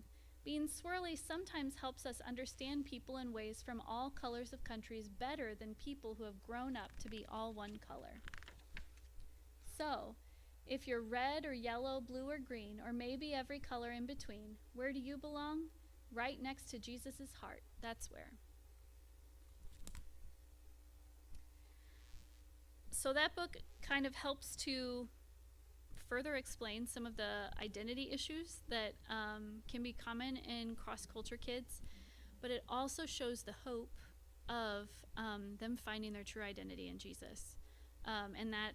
Being swirly sometimes helps us understand people in ways from all colors of countries better than people who have grown up to be all one color. So, if you're red or yellow, blue or green, or maybe every color in between, where do you belong? Right next to Jesus' heart. That's where. So that book kind of helps to further explains some of the identity issues that can be common in cross-culture kids, but it also shows the hope of them finding their true identity in Jesus. And that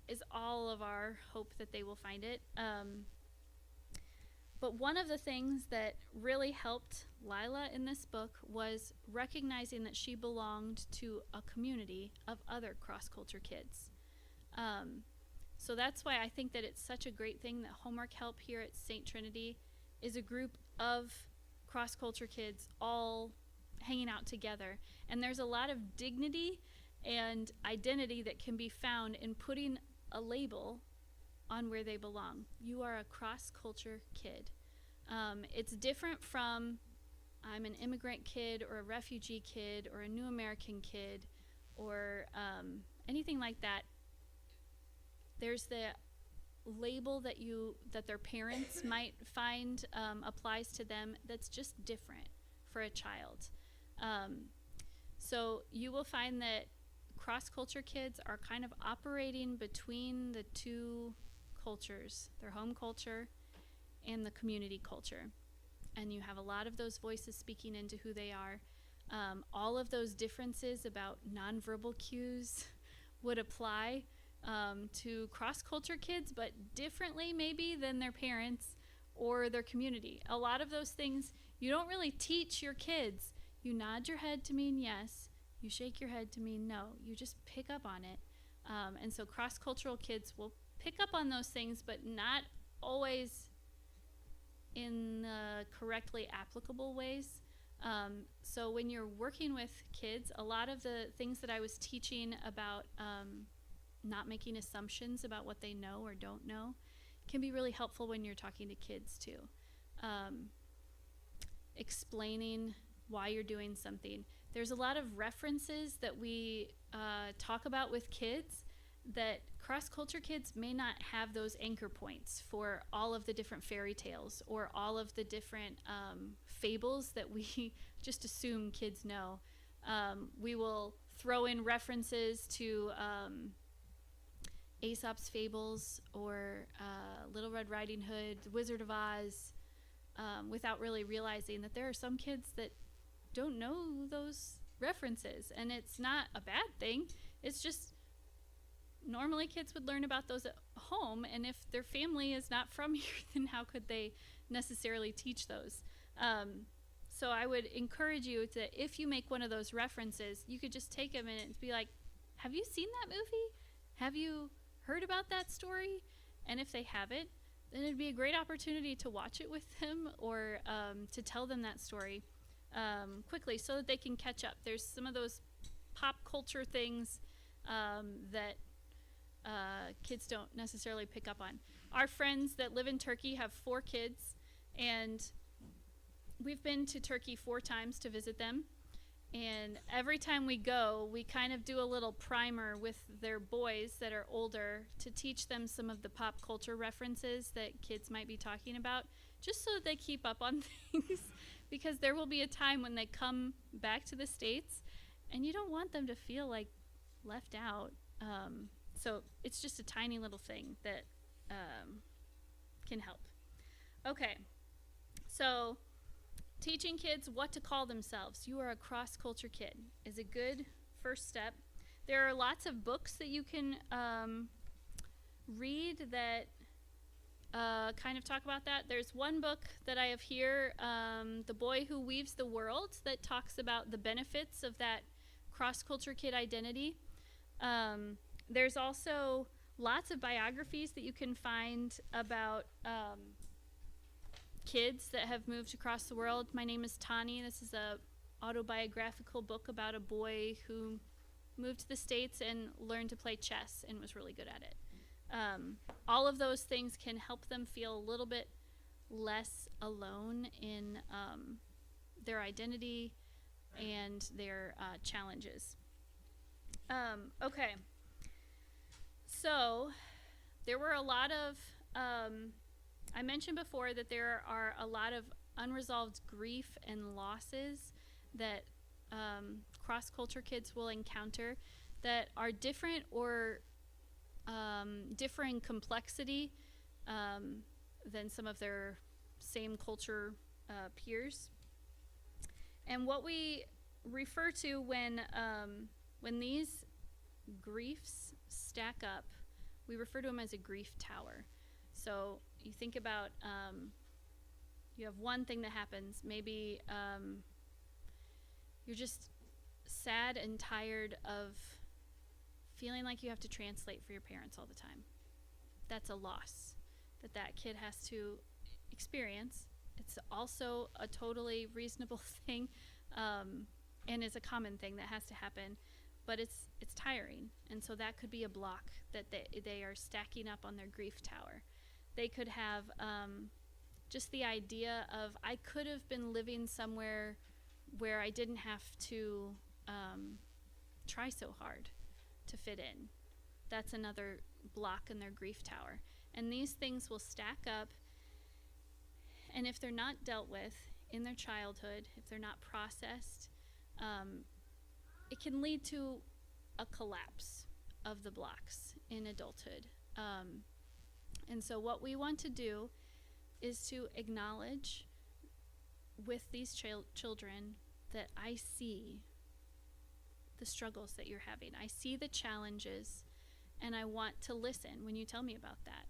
is all of our hope, that they will find it. But one of the things that really helped Lila in this book was recognizing that she belonged to a community of other cross-culture kids. So that's why I think that it's such a great thing that Homework Help here at St. Trinity is a group of cross-culture kids all hanging out together. And there's a lot of dignity and identity that can be found in putting a label on where they belong. You are a cross-culture kid. It's different from I'm an immigrant kid or a refugee kid or a new American kid or anything like that. There's the label that their parents might find applies to them that's just different for a child. So you will find that cross-culture kids are kind of operating between the two cultures, their home culture and the community culture. And you have a lot of those voices speaking into who they are. All of those differences about nonverbal cues would apply to cross-culture kids, but differently maybe than their parents or their community. A lot of those things you don't really teach your kids. You nod your head to mean yes. You shake your head to mean no. You just pick up on it. And so cross-cultural kids will pick up on those things, but not always in correctly applicable ways. So when you're working with kids, a lot of the things that I was teaching about not making assumptions about what they know or don't know can be really helpful when you're talking to kids too. Explaining why you're doing something. There's a lot of references that we talk about with kids that cross-culture kids may not have those anchor points for all of the different fairy tales or all of the different fables that we just assume kids know. We will throw in references to Aesop's fables or Little Red Riding Hood, The Wizard of Oz, without really realizing that there are some kids that don't know those references. And it's not a bad thing. It's just normally kids would learn about those at home, and if their family is not from here, then how could they necessarily teach those? So I would encourage you that if you make one of those references, you could just take a minute and be like, have you seen that movie? Have you heard about that story? And if they haven't, then it'd be a great opportunity to watch it with them or to tell them that story quickly so that they can catch up. There's some of those pop culture things that kids don't necessarily pick up on. Our friends that live in Turkey have 4 kids, and we've been to Turkey 4 times to visit them. And every time we go, we kind of do a little primer with their boys that are older to teach them some of the pop culture references that kids might be talking about, just so that they keep up on things. Because there will be a time when they come back to the States, and you don't want them to feel like left out. So it's just a tiny little thing that can help. Okay, so teaching kids what to call themselves. You are a cross-culture kid is a good first step. There are lots of books that you can read that kind of talk about that. There's one book that I have here, The Boy Who Weaves the World, that talks about the benefits of that cross-culture kid identity. There's also lots of biographies that you can find about kids that have moved across the world. My name is Tani. This is a autobiographical book about a boy who moved to the States and learned to play chess and was really good at it. All of those things can help them feel a little bit less alone in their identity and their challenges. Okay. So there were a lot of, I mentioned before that there are a lot of unresolved grief and losses that cross-culture kids will encounter that are different or differing complexity than some of their same culture peers. And what we refer to when these griefs stack up, we refer to them as a grief tower. So you think about, you have one thing that happens. Maybe you're just sad and tired of feeling like you have to translate for your parents all the time. That's a loss that kid has to experience. It's also a totally reasonable thing, and is a common thing that has to happen, but it's tiring. And so that could be a block that they are stacking up on their grief tower. They could have just the idea of, I could have been living somewhere where I didn't have to try so hard to fit in. That's another block in their grief tower. And these things will stack up, and if they're not dealt with in their childhood, if they're not processed, it can lead to a collapse of the blocks in adulthood. And so what we want to do is to acknowledge with these children that I see the struggles that you're having. I see the challenges, and I want to listen when you tell me about that.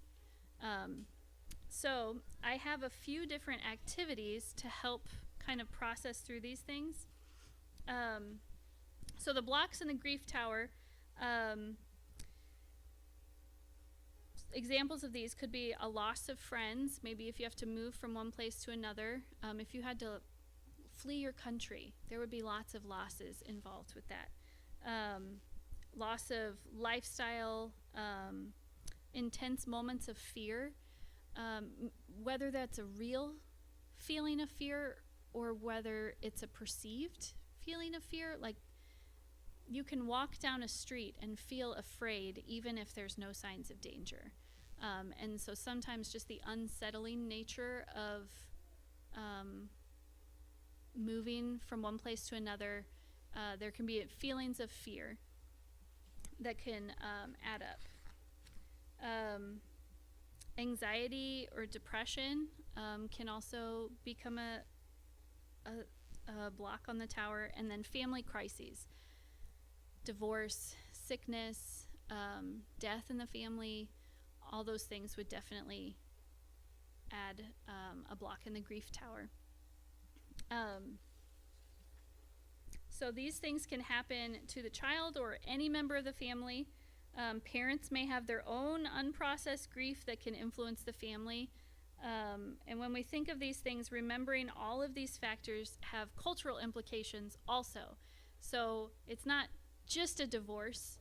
So I have a few different activities to help kind of process through these things. So the blocks in the grief tower, examples of these could be a loss of friends. Maybe if you have to move from one place to another, if you had to flee your country, there would be lots of losses involved with that. Loss of lifestyle, intense moments of fear, whether that's a real feeling of fear or whether it's a perceived feeling of fear. Like, you can walk down a street and feel afraid even if there's no signs of danger. And so sometimes just the unsettling nature of moving from one place to another, there can be feelings of fear that can add up. Anxiety or depression can also become a block on the tower. And then family crises, divorce, sickness, death in the family, all those things would definitely add a block in the grief tower. So these things can happen to the child or any member of the family. Parents may have their own unprocessed grief that can influence the family. And when we think of these things, remembering all of these factors have cultural implications also. So it's not just a divorce,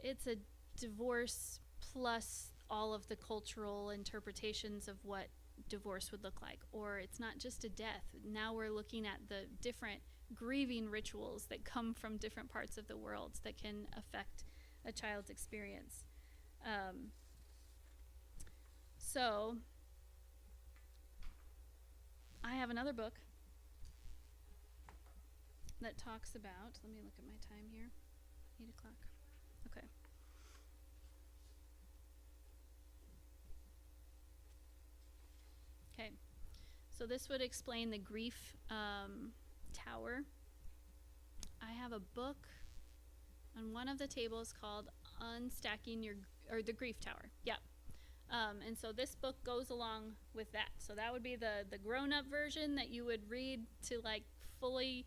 it's a divorce plus all of the cultural interpretations of what divorce would look like. Or it's not just a death. Now we're looking at the different grieving rituals that come from different parts of the world that can affect a child's experience. So I have another book that talks about, let me look at my time here, 8 o'clock. Okay. Okay, so this would explain the grief tower. I have a book on one of the tables called Unstacking the Grief Tower. Yeah. And so this book goes along with that. So that would be the grown-up version that you would read to like fully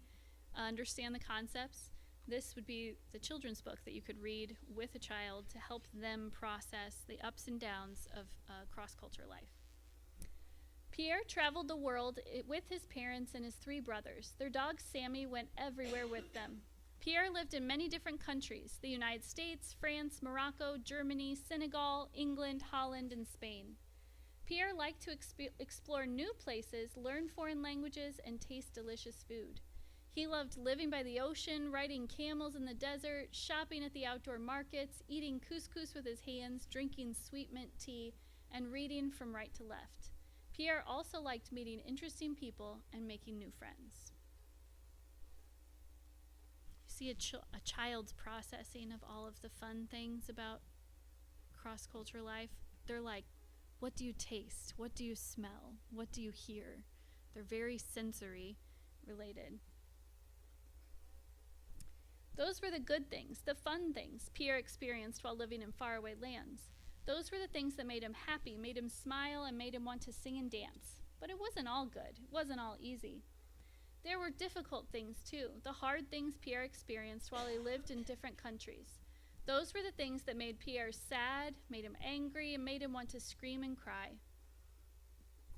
understand the concepts. This would be the children's book that you could read with a child to help them process the ups and downs of cross-culture life. Pierre traveled the world with his parents and his 3 brothers. Their dog Sammy went everywhere with them. Pierre lived in many different countries: the United States, France, Morocco, Germany, Senegal, England, Holland, and Spain. Pierre liked to explore new places, learn foreign languages, and taste delicious food. He loved living by the ocean, riding camels in the desert, shopping at the outdoor markets, eating couscous with his hands, drinking sweet mint tea, and reading from right to left. Pierre also liked meeting interesting people and making new friends. You see a child's processing of all of the fun things about cross-culture life, they're like, what do you taste? What do you smell? What do you hear? They're very sensory related. Those were the good things, the fun things Pierre experienced while living in faraway lands. Those were the things that made him happy, made him smile, and made him want to sing and dance. But it wasn't all good. It wasn't all easy. There were difficult things, too, the hard things Pierre experienced while he lived in different countries. Those were the things that made Pierre sad, made him angry, and made him want to scream and cry.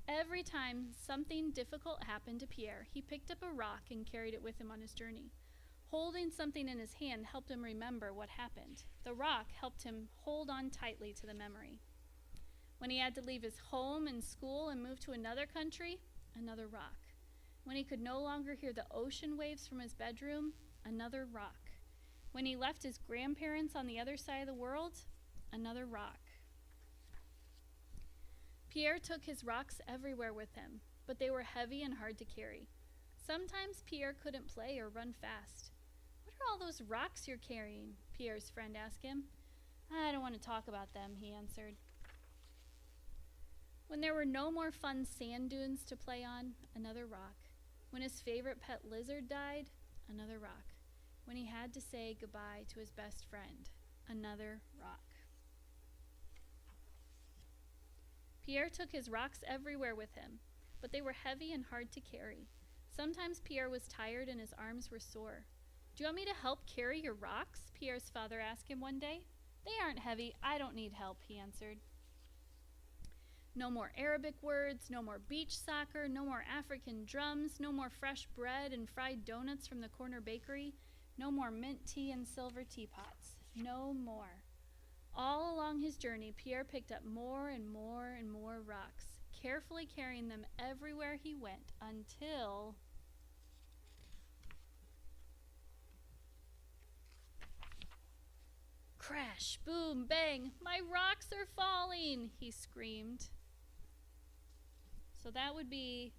Every time something difficult happened to Pierre, he picked up a rock and carried it with him on his journey. Holding something in his hand helped him remember what happened. The rock helped him hold on tightly to the memory. When he had to leave his home and school and move to another country, another rock. When he could no longer hear the ocean waves from his bedroom, another rock. When he left his grandparents on the other side of the world, another rock. Pierre took his rocks everywhere with him, but they were heavy and hard to carry. Sometimes Pierre couldn't play or run fast. "What are all those rocks you're carrying?" Pierre's friend asked him. "I don't want to talk about them," he answered. When there were no more fun sand dunes to play on, another rock. When his favorite pet lizard died, another rock. When he had to say goodbye to his best friend, another rock. Pierre took his rocks everywhere with him, but they were heavy and hard to carry. Sometimes Pierre was tired and his arms were sore. "Do you want me to help carry your rocks?" Pierre's father asked him one day. "They aren't heavy. I don't need help," he answered. No more Arabic words, no more beach soccer, no more African drums, no more fresh bread and fried donuts from the corner bakery, no more mint tea and silver teapots. No more. All along his journey, Pierre picked up more and more and more rocks, carefully carrying them everywhere he went until... Crash, boom, bang, "My rocks are falling!" he screamed. So that would be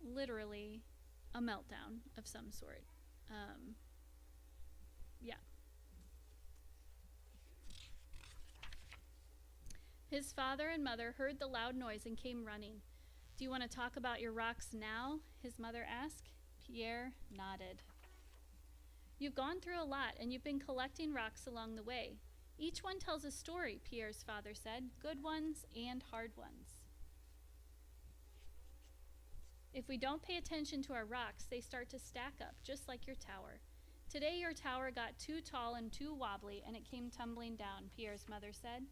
literally a meltdown of some sort. Yeah. His father and mother heard the loud noise and came running. "Do you want to talk about your rocks now?" his mother asked. Pierre nodded. "You've gone through a lot, and you've been collecting rocks along the way. Each one tells a story," Pierre's father said, "good ones and hard ones. If we don't pay attention to our rocks, they start to stack up, just like your tower. Today your tower got too tall and too wobbly, and it came tumbling down," Pierre's mother said.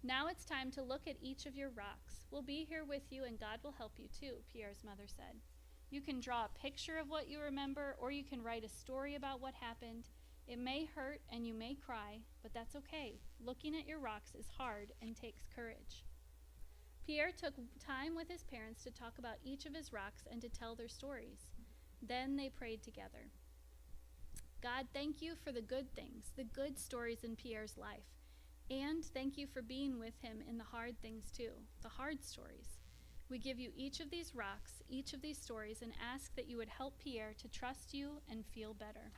"Now it's time to look at each of your rocks. We'll be here with you, and God will help you too," Pierre's mother said. "You can draw a picture of what you remember, or you can write a story about what happened. It may hurt and you may cry, but that's okay. Looking at your rocks is hard and takes courage." Pierre took time with his parents to talk about each of his rocks and to tell their stories. Then they prayed together. "God, thank you for the good things, the good stories in Pierre's life. And thank you for being with him in the hard things too, the hard stories. We give you each of these rocks, each of these stories, and ask that you would help Pierre to trust you and feel better."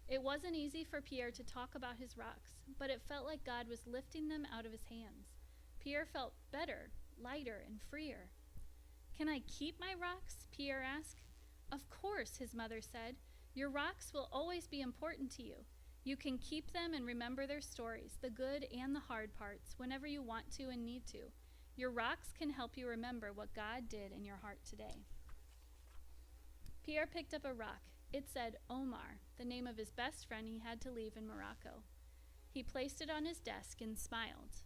It wasn't easy for Pierre to talk about his rocks, but it felt like God was lifting them out of his hands. Pierre felt better, lighter, and freer. "Can I keep my rocks?" Pierre asked. "Of course," his mother said. "Your rocks will always be important to you. You can keep them and remember their stories, the good and the hard parts, whenever you want to and need to. Your rocks can help you remember what God did in your heart today." Pierre picked up a rock. It said Omar, the name of his best friend he had to leave in Morocco. He placed it on his desk and smiled.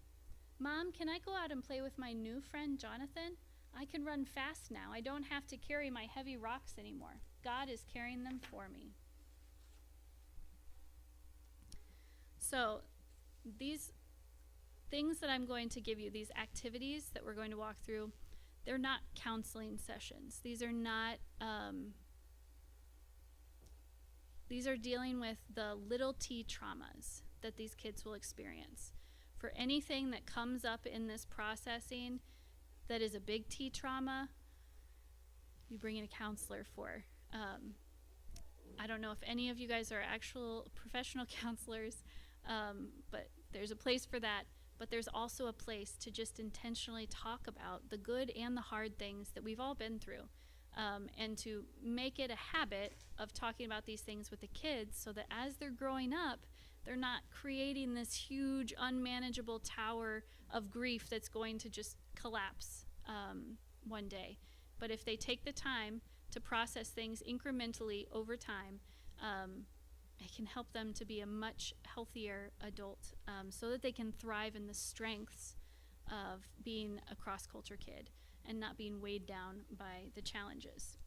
"Mom, can I go out and play with my new friend Jonathan? I can run fast now. I don't have to carry my heavy rocks anymore. God is carrying them for me." So these things that I'm going to give you, these activities that we're going to walk through, they're not counseling sessions. These are not, these are dealing with the little t traumas that these kids will experience. For anything that comes up in this processing that is a big T trauma, you bring in a counselor for. I don't know if any of you guys are actual professional counselors, but There's a place for that, but there's also a place to just intentionally talk about the good and the hard things that we've all been through, and to make it a habit of talking about these things with the kids so that as they're growing up, they're not creating this huge, unmanageable tower of grief that's going to just collapse one day. But if they take the time to process things incrementally over time, it can help them to be a much healthier adult, so that they can thrive in the strengths of being a cross-culture kid and not being weighed down by the challenges.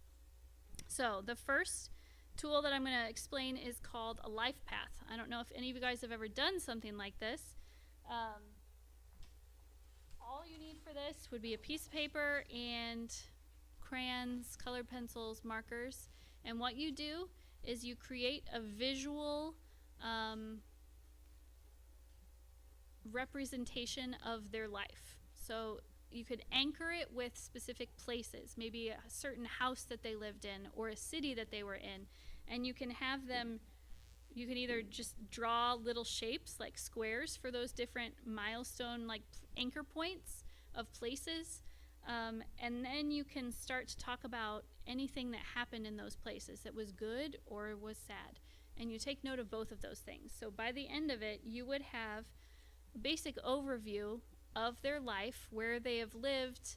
So the first tool that I'm going to explain is called a life path. I don't know if any of you guys have ever done something like this. All you need for this would be a piece of paper and crayons, colored pencils, markers. And what you do is you create a visual representation of their life. So you could anchor it with specific places, maybe a certain house that they lived in or a city that they were in. And you can have them, you can either just draw little shapes like squares for those different milestone like anchor points of places. And then you can start to talk about anything that happened in those places that was good or was sad. And you take note of both of those things. So by the end of it, you would have a basic overview of their life, where they have lived,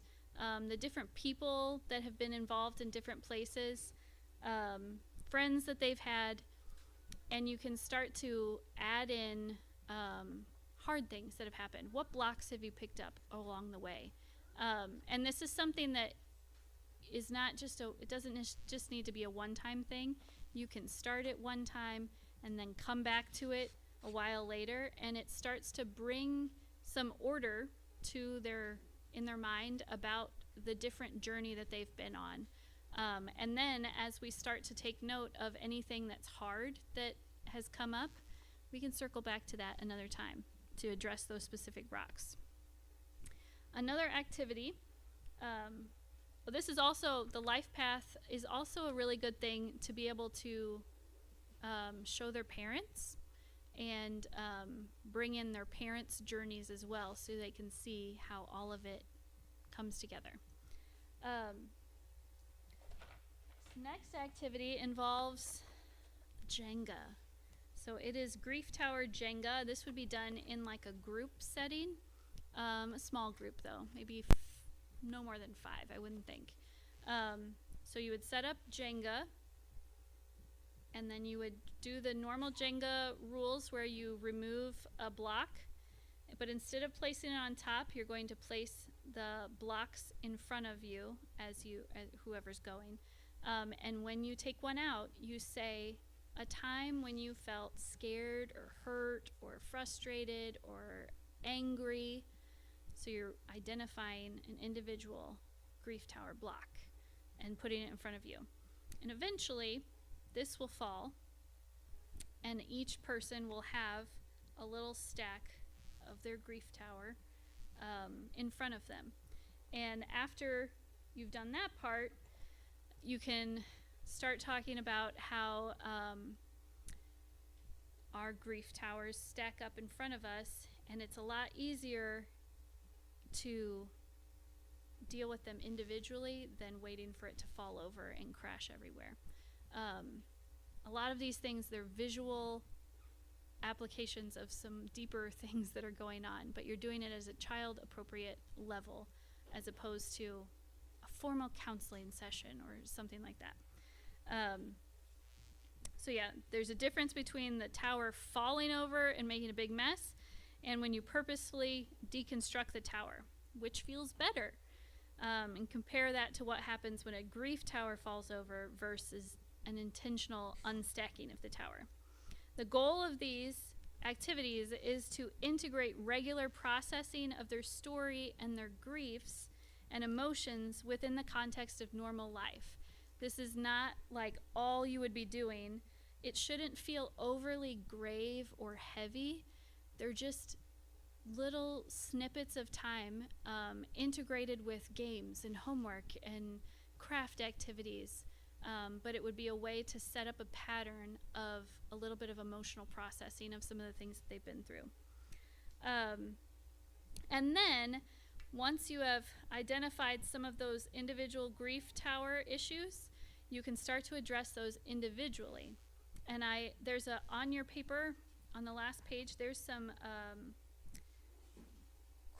the different people that have been involved in different places, friends that they've had, and you can start to add in hard things that have happened. What blocks have you picked up along the way? And this is something that is not just it doesn't just need to be a one-time thing. You can start it one time and then come back to it a while later, and it starts to bring some order to in their mind about the different journey that they've been on. And then as we start to take note of anything that's hard that has come up, we can circle back to that another time to address those specific rocks. Another activity, this is also, the life path is also a really good thing to be able to show their parents and bring in their parents' journeys as well, so they can see how all of it comes together. Next activity involves Jenga. So it is Grief Tower Jenga. This would be done in like a group setting, a small group though, maybe no more than 5, I wouldn't think. So you would set up Jenga, and then you would do the normal Jenga rules where you remove a block, but instead of placing it on top, you're going to place the blocks in front of you as whoever's going. And when you take one out, you say a time when you felt scared or hurt or frustrated or angry. So you're identifying an individual grief tower block and putting it in front of you. And eventually, this will fall, and each person will have a little stack of their grief tower in front of them. And after you've done that part, you can start talking about how our grief towers stack up in front of us, and it's a lot easier to deal with them individually than waiting for it to fall over and crash everywhere. A lot of these things, they're visual applications of some deeper things that are going on, but you're doing it as a child-appropriate level as opposed to a formal counseling session or something like that. So yeah, there's a difference between the tower falling over and making a big mess and when you purposefully deconstruct the tower, which feels better. And compare that to what happens when a grief tower falls over versus an intentional unstacking of the tower. The goal of these activities is to integrate regular processing of their story and their griefs and emotions within the context of normal life. This is not like all you would be doing. It shouldn't feel overly grave or heavy. They're just little snippets of time integrated with games and homework and craft activities. But it would be a way to set up a pattern of a little bit of emotional processing of some of the things that they've been through. And then once you have identified some of those individual grief tower issues, you can start to address those individually. And there's on your paper, on the last page, there's some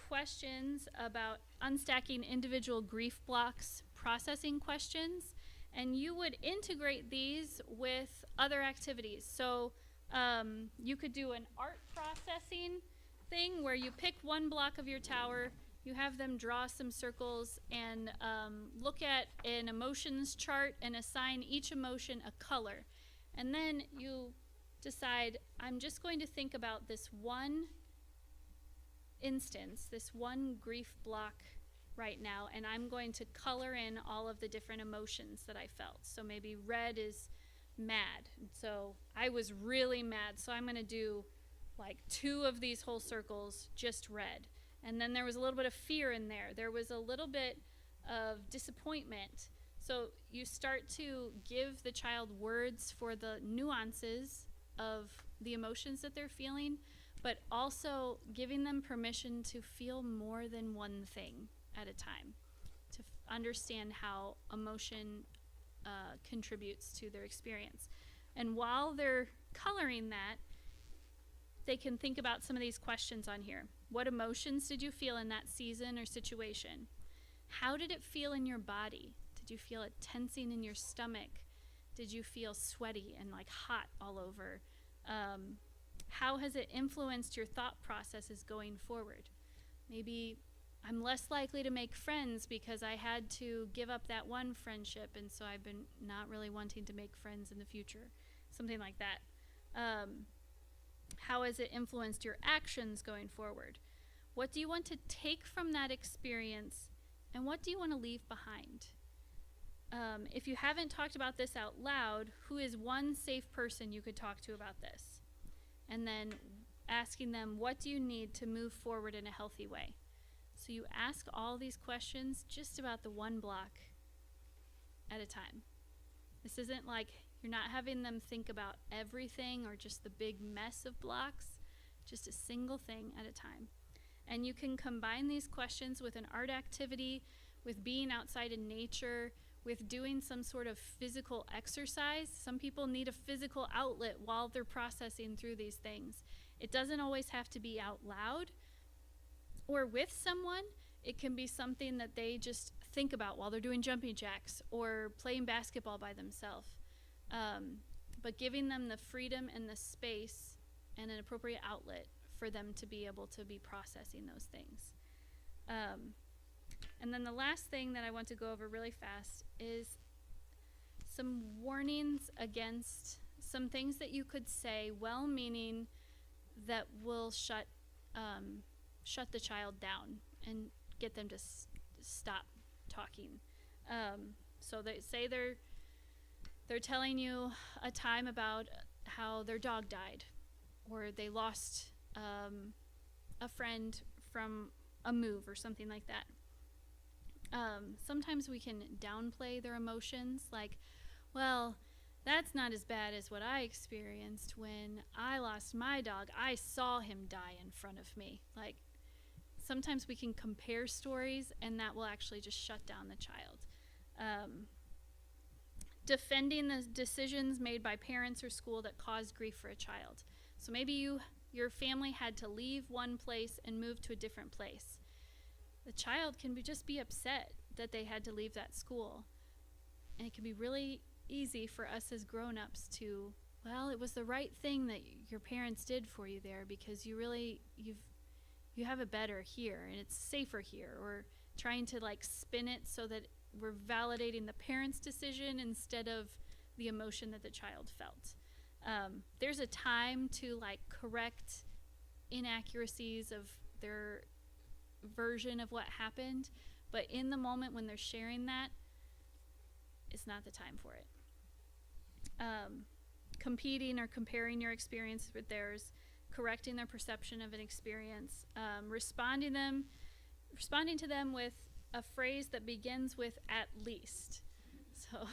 questions about unstacking individual grief blocks, processing questions, and you would integrate these with other activities. So you could do an art processing thing where you pick one block of your tower, you have them draw some circles and look at an emotions chart and assign each emotion a color. And then you decide, I'm just going to think about this one instance, this one grief block right now, and I'm going to color in all of the different emotions that I felt. So maybe red is mad. So I was really mad, so I'm going to do like 2 of these whole circles just red. And then there was a little bit of fear in there. There was a little bit of disappointment. So you start to give the child words for the nuances of the emotions that they're feeling, but also giving them permission to feel more than one thing at a time, to understand how emotion contributes to their experience. And while they're coloring that, they can think about some of these questions on here. What emotions did you feel in that season or situation? How did it feel in your body? Did you feel it tensing in your stomach? Did you feel sweaty and like hot all over? How has it influenced your thought processes going forward? Maybe I'm less likely to make friends because I had to give up that one friendship, and so I've been not really wanting to make friends in the future. Something like that. How has it influenced your actions going forward? What do you want to take from that experience, and what do you want to leave behind? If you haven't talked about this out loud, who is one safe person you could talk to about this? And then asking them, what do you need to move forward in a healthy way? So you ask all these questions just about the one block at a time. This isn't like you're not having them think about everything or just the big mess of blocks, just a single thing at a time. And you can combine these questions with an art activity, with being outside in nature, with doing some sort of physical exercise. Some people need a physical outlet while they're processing through these things. It doesn't always have to be out loud or with someone. It can be something that they just think about while they're doing jumping jacks or playing basketball by themselves. But giving them the freedom and the space and an appropriate outlet for them to be able to be processing those things. And then the last thing that I want to go over really fast is some warnings against some things that you could say, well-meaning, that will shut the child down and get them to stop talking. So they say they're telling you a time about how their dog died, or they lost a friend from a move or something like that. Sometimes we can downplay their emotions, like, well, that's not as bad as what I experienced when I lost my dog. I saw him die in front of me. Like, sometimes we can compare stories, and that will actually just shut down the child. Defending the decisions made by parents or school that cause grief for a child. So maybe your family had to leave one place and move to a different place. The child can just be upset that they had to leave that school. And it can be really easy for us as grown-ups to, well, it was the right thing that your parents did for you there, because you have it better here and it's safer here, or trying to like spin it so that we're validating the parent's decision instead of the emotion that the child felt. There's a time to like correct inaccuracies of their version of what happened, but in the moment when they're sharing that, it's not the time for it. Competing or comparing your experience with theirs, correcting their perception of an experience, responding to them with a phrase that begins with "at least." So,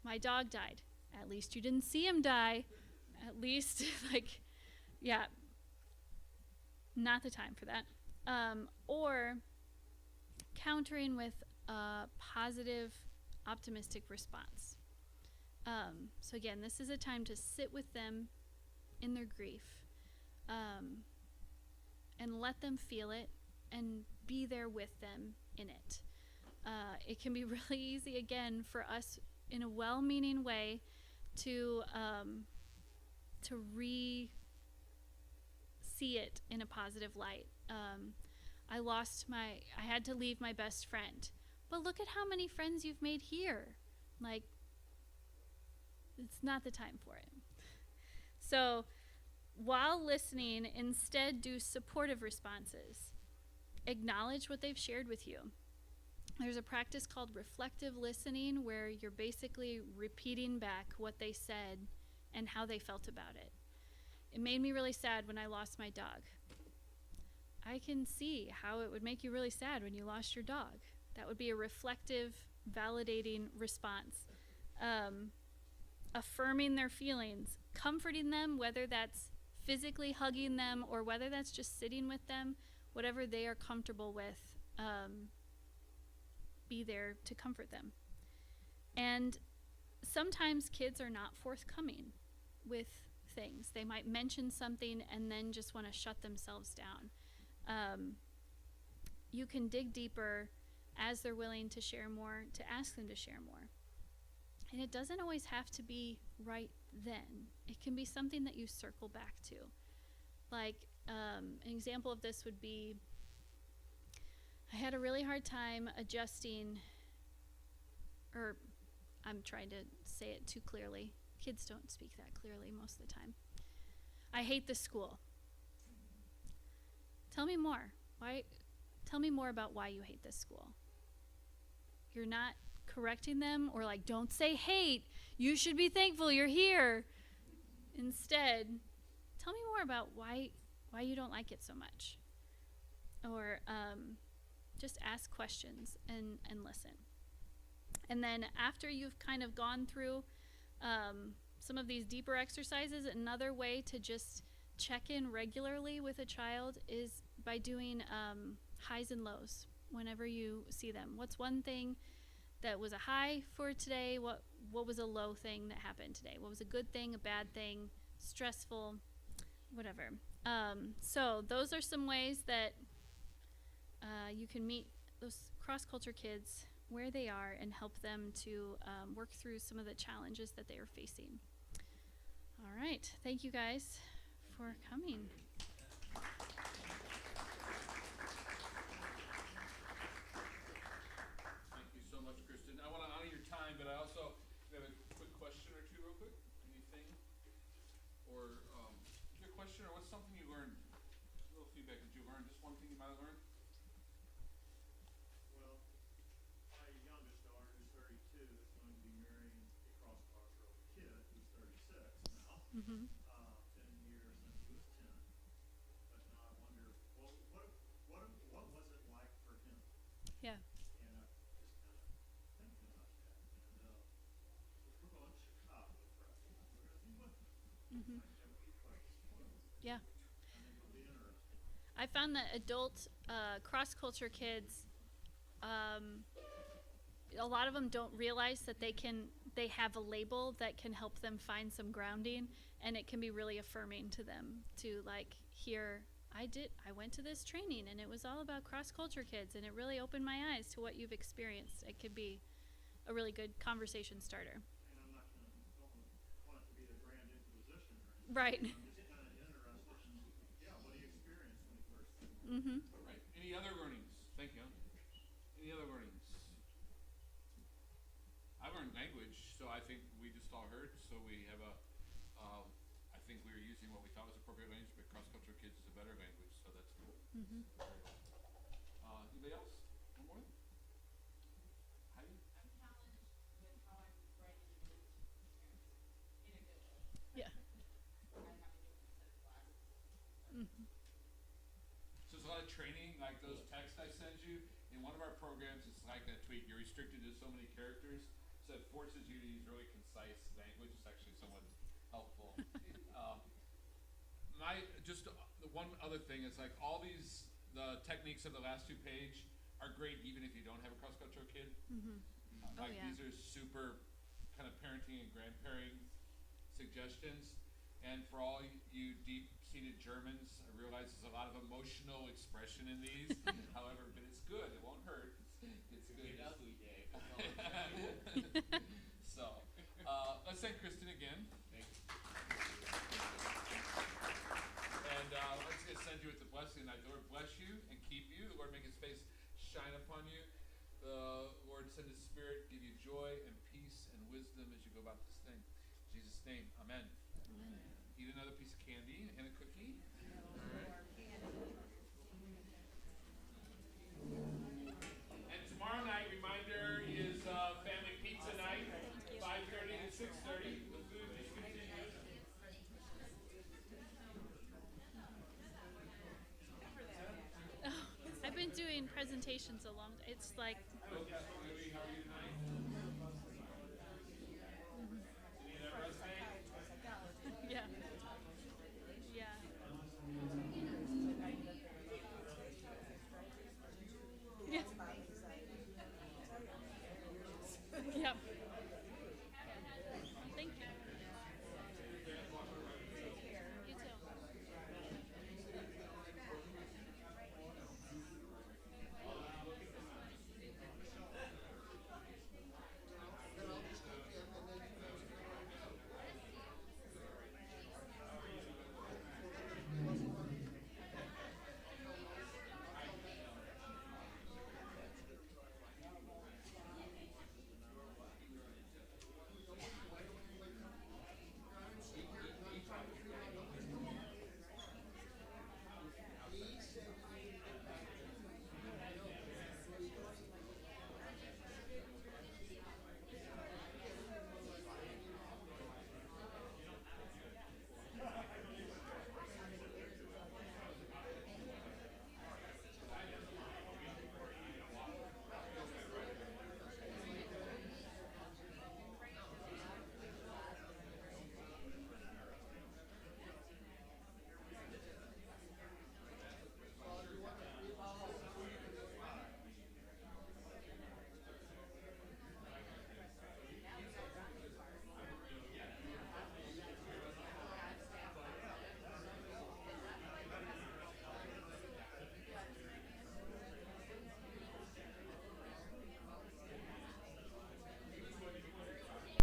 my dog died. At least you didn't see him die. At least, like, yeah. not the time for that. Or countering with a positive, optimistic response. So again, this is a time to sit with them in their grief, and let them feel it and be there with them in it. It can be really easy, again, for us in a well-meaning way to see it in a positive light. I had to leave my best friend, but look at how many friends you've made here. Like, it's not the time for it. So while listening, instead do supportive responses. Acknowledge what they've shared with you. There's a practice called reflective listening where you're basically repeating back what they said and how they felt about it. It made me really sad when I lost my dog. I can see how it would make you really sad when you lost your dog. That would be a reflective, validating response. Affirming their feelings, comforting them, whether that's physically hugging them or whether that's just sitting with them, whatever they are comfortable with, be there to comfort them. And sometimes kids are not forthcoming with things. They might mention something and then just want to shut themselves down. You can dig deeper as they're willing to share more, to ask them to share more. And it doesn't always have to be right then. It can be something that you circle back to. Like, an example of this would be, I had a really hard time adjusting, or I'm trying to say it too clearly. Kids don't speak that clearly most of the time. I hate this school. Tell me more. Tell me more about why you hate this school. You're not correcting them or like, don't say hate. You should be thankful you're here. Instead, tell me more about why you don't like it so much. Or just ask questions and listen. And then after you've kind of gone through some of these deeper exercises, another way to just check in regularly with a child is by doing highs and lows whenever you see them. What's one thing that was a high for today? What was a low thing that happened today? What was a good thing, a bad thing, stressful, whatever. So those are some ways that you can meet those cross-culture kids where they are and help them to work through some of the challenges that they are facing. All right, thank you guys for coming. Thank you so much, Kristin. I want to honor your time, but I also have a quick question or two real quick. Anything? Or your question, or what's something you learned? A little feedback. Did you learn just one thing you might have learned? Well, my youngest daughter, who's 32, is going to be marrying a cross-cultural kid who's 36 now. Mm-hmm. 10 years since he was 10. But now I wonder, well, what was it like for him? Yeah. And I'm just kind of thinking about that. And we're going to Chicago Friday. We're going to be with him. Mm-hmm. I can't be quite spoiled. Yeah. I think it'll be interesting. I found that adult cross-culture kids, a lot of them don't realize that they have a label that can help them find some grounding, and it can be really affirming to them to like hear, I went to this training and it was all about cross-culture kids and it really opened my eyes to what you've experienced. It could be a really good conversation starter. And I'm not going to want it to be the grand inquisition or anything. Right. I'm just kind of interested in, what he experienced when he first came. Mm-hmm. All right. Any other learnings? Thank you. Any other learnings? I learned language, so I think we just all heard. So we have I think we were using what we thought was appropriate language, but cross-cultural kids is a better language, so that's cool. Mm-hmm. Very cool. Anybody else? One more? Heidi? I'm challenged with how I'm writing the parents in a good way. Yeah. I have a different set of glasses. Mm-hmm. So there's a lot of training, like those texts I send you. In one of our programs, it's like that tweet. You're restricted to so many characters, so it forces you to use really concise language. It's actually somewhat helpful. the one other thing is like all the techniques of the last 2 page are great even if you don't have a cross-cultural kid. Like yeah. these are super kind of parenting and grandparenting suggestions. And for all you deep-seated Germans, I realize there's a lot of emotional expression in these. However, but it's good. It won't hurt. It's good. Get ugly, Dave. So, let's thank Kristin again. Thank you. And let's just send you with the blessing tonight. The Lord bless you and keep you. The Lord make his face shine upon you. The Lord send his spirit, give you joy and peace and wisdom as you go about this thing. In Jesus' name, amen. Eat another piece of candy and a cookie. And tomorrow night, reminder, is family pizza night, 5:30 to 6:30. The food just continues. I've been doing presentations along. It's like Hello, Pastor Libby. How are you tonight?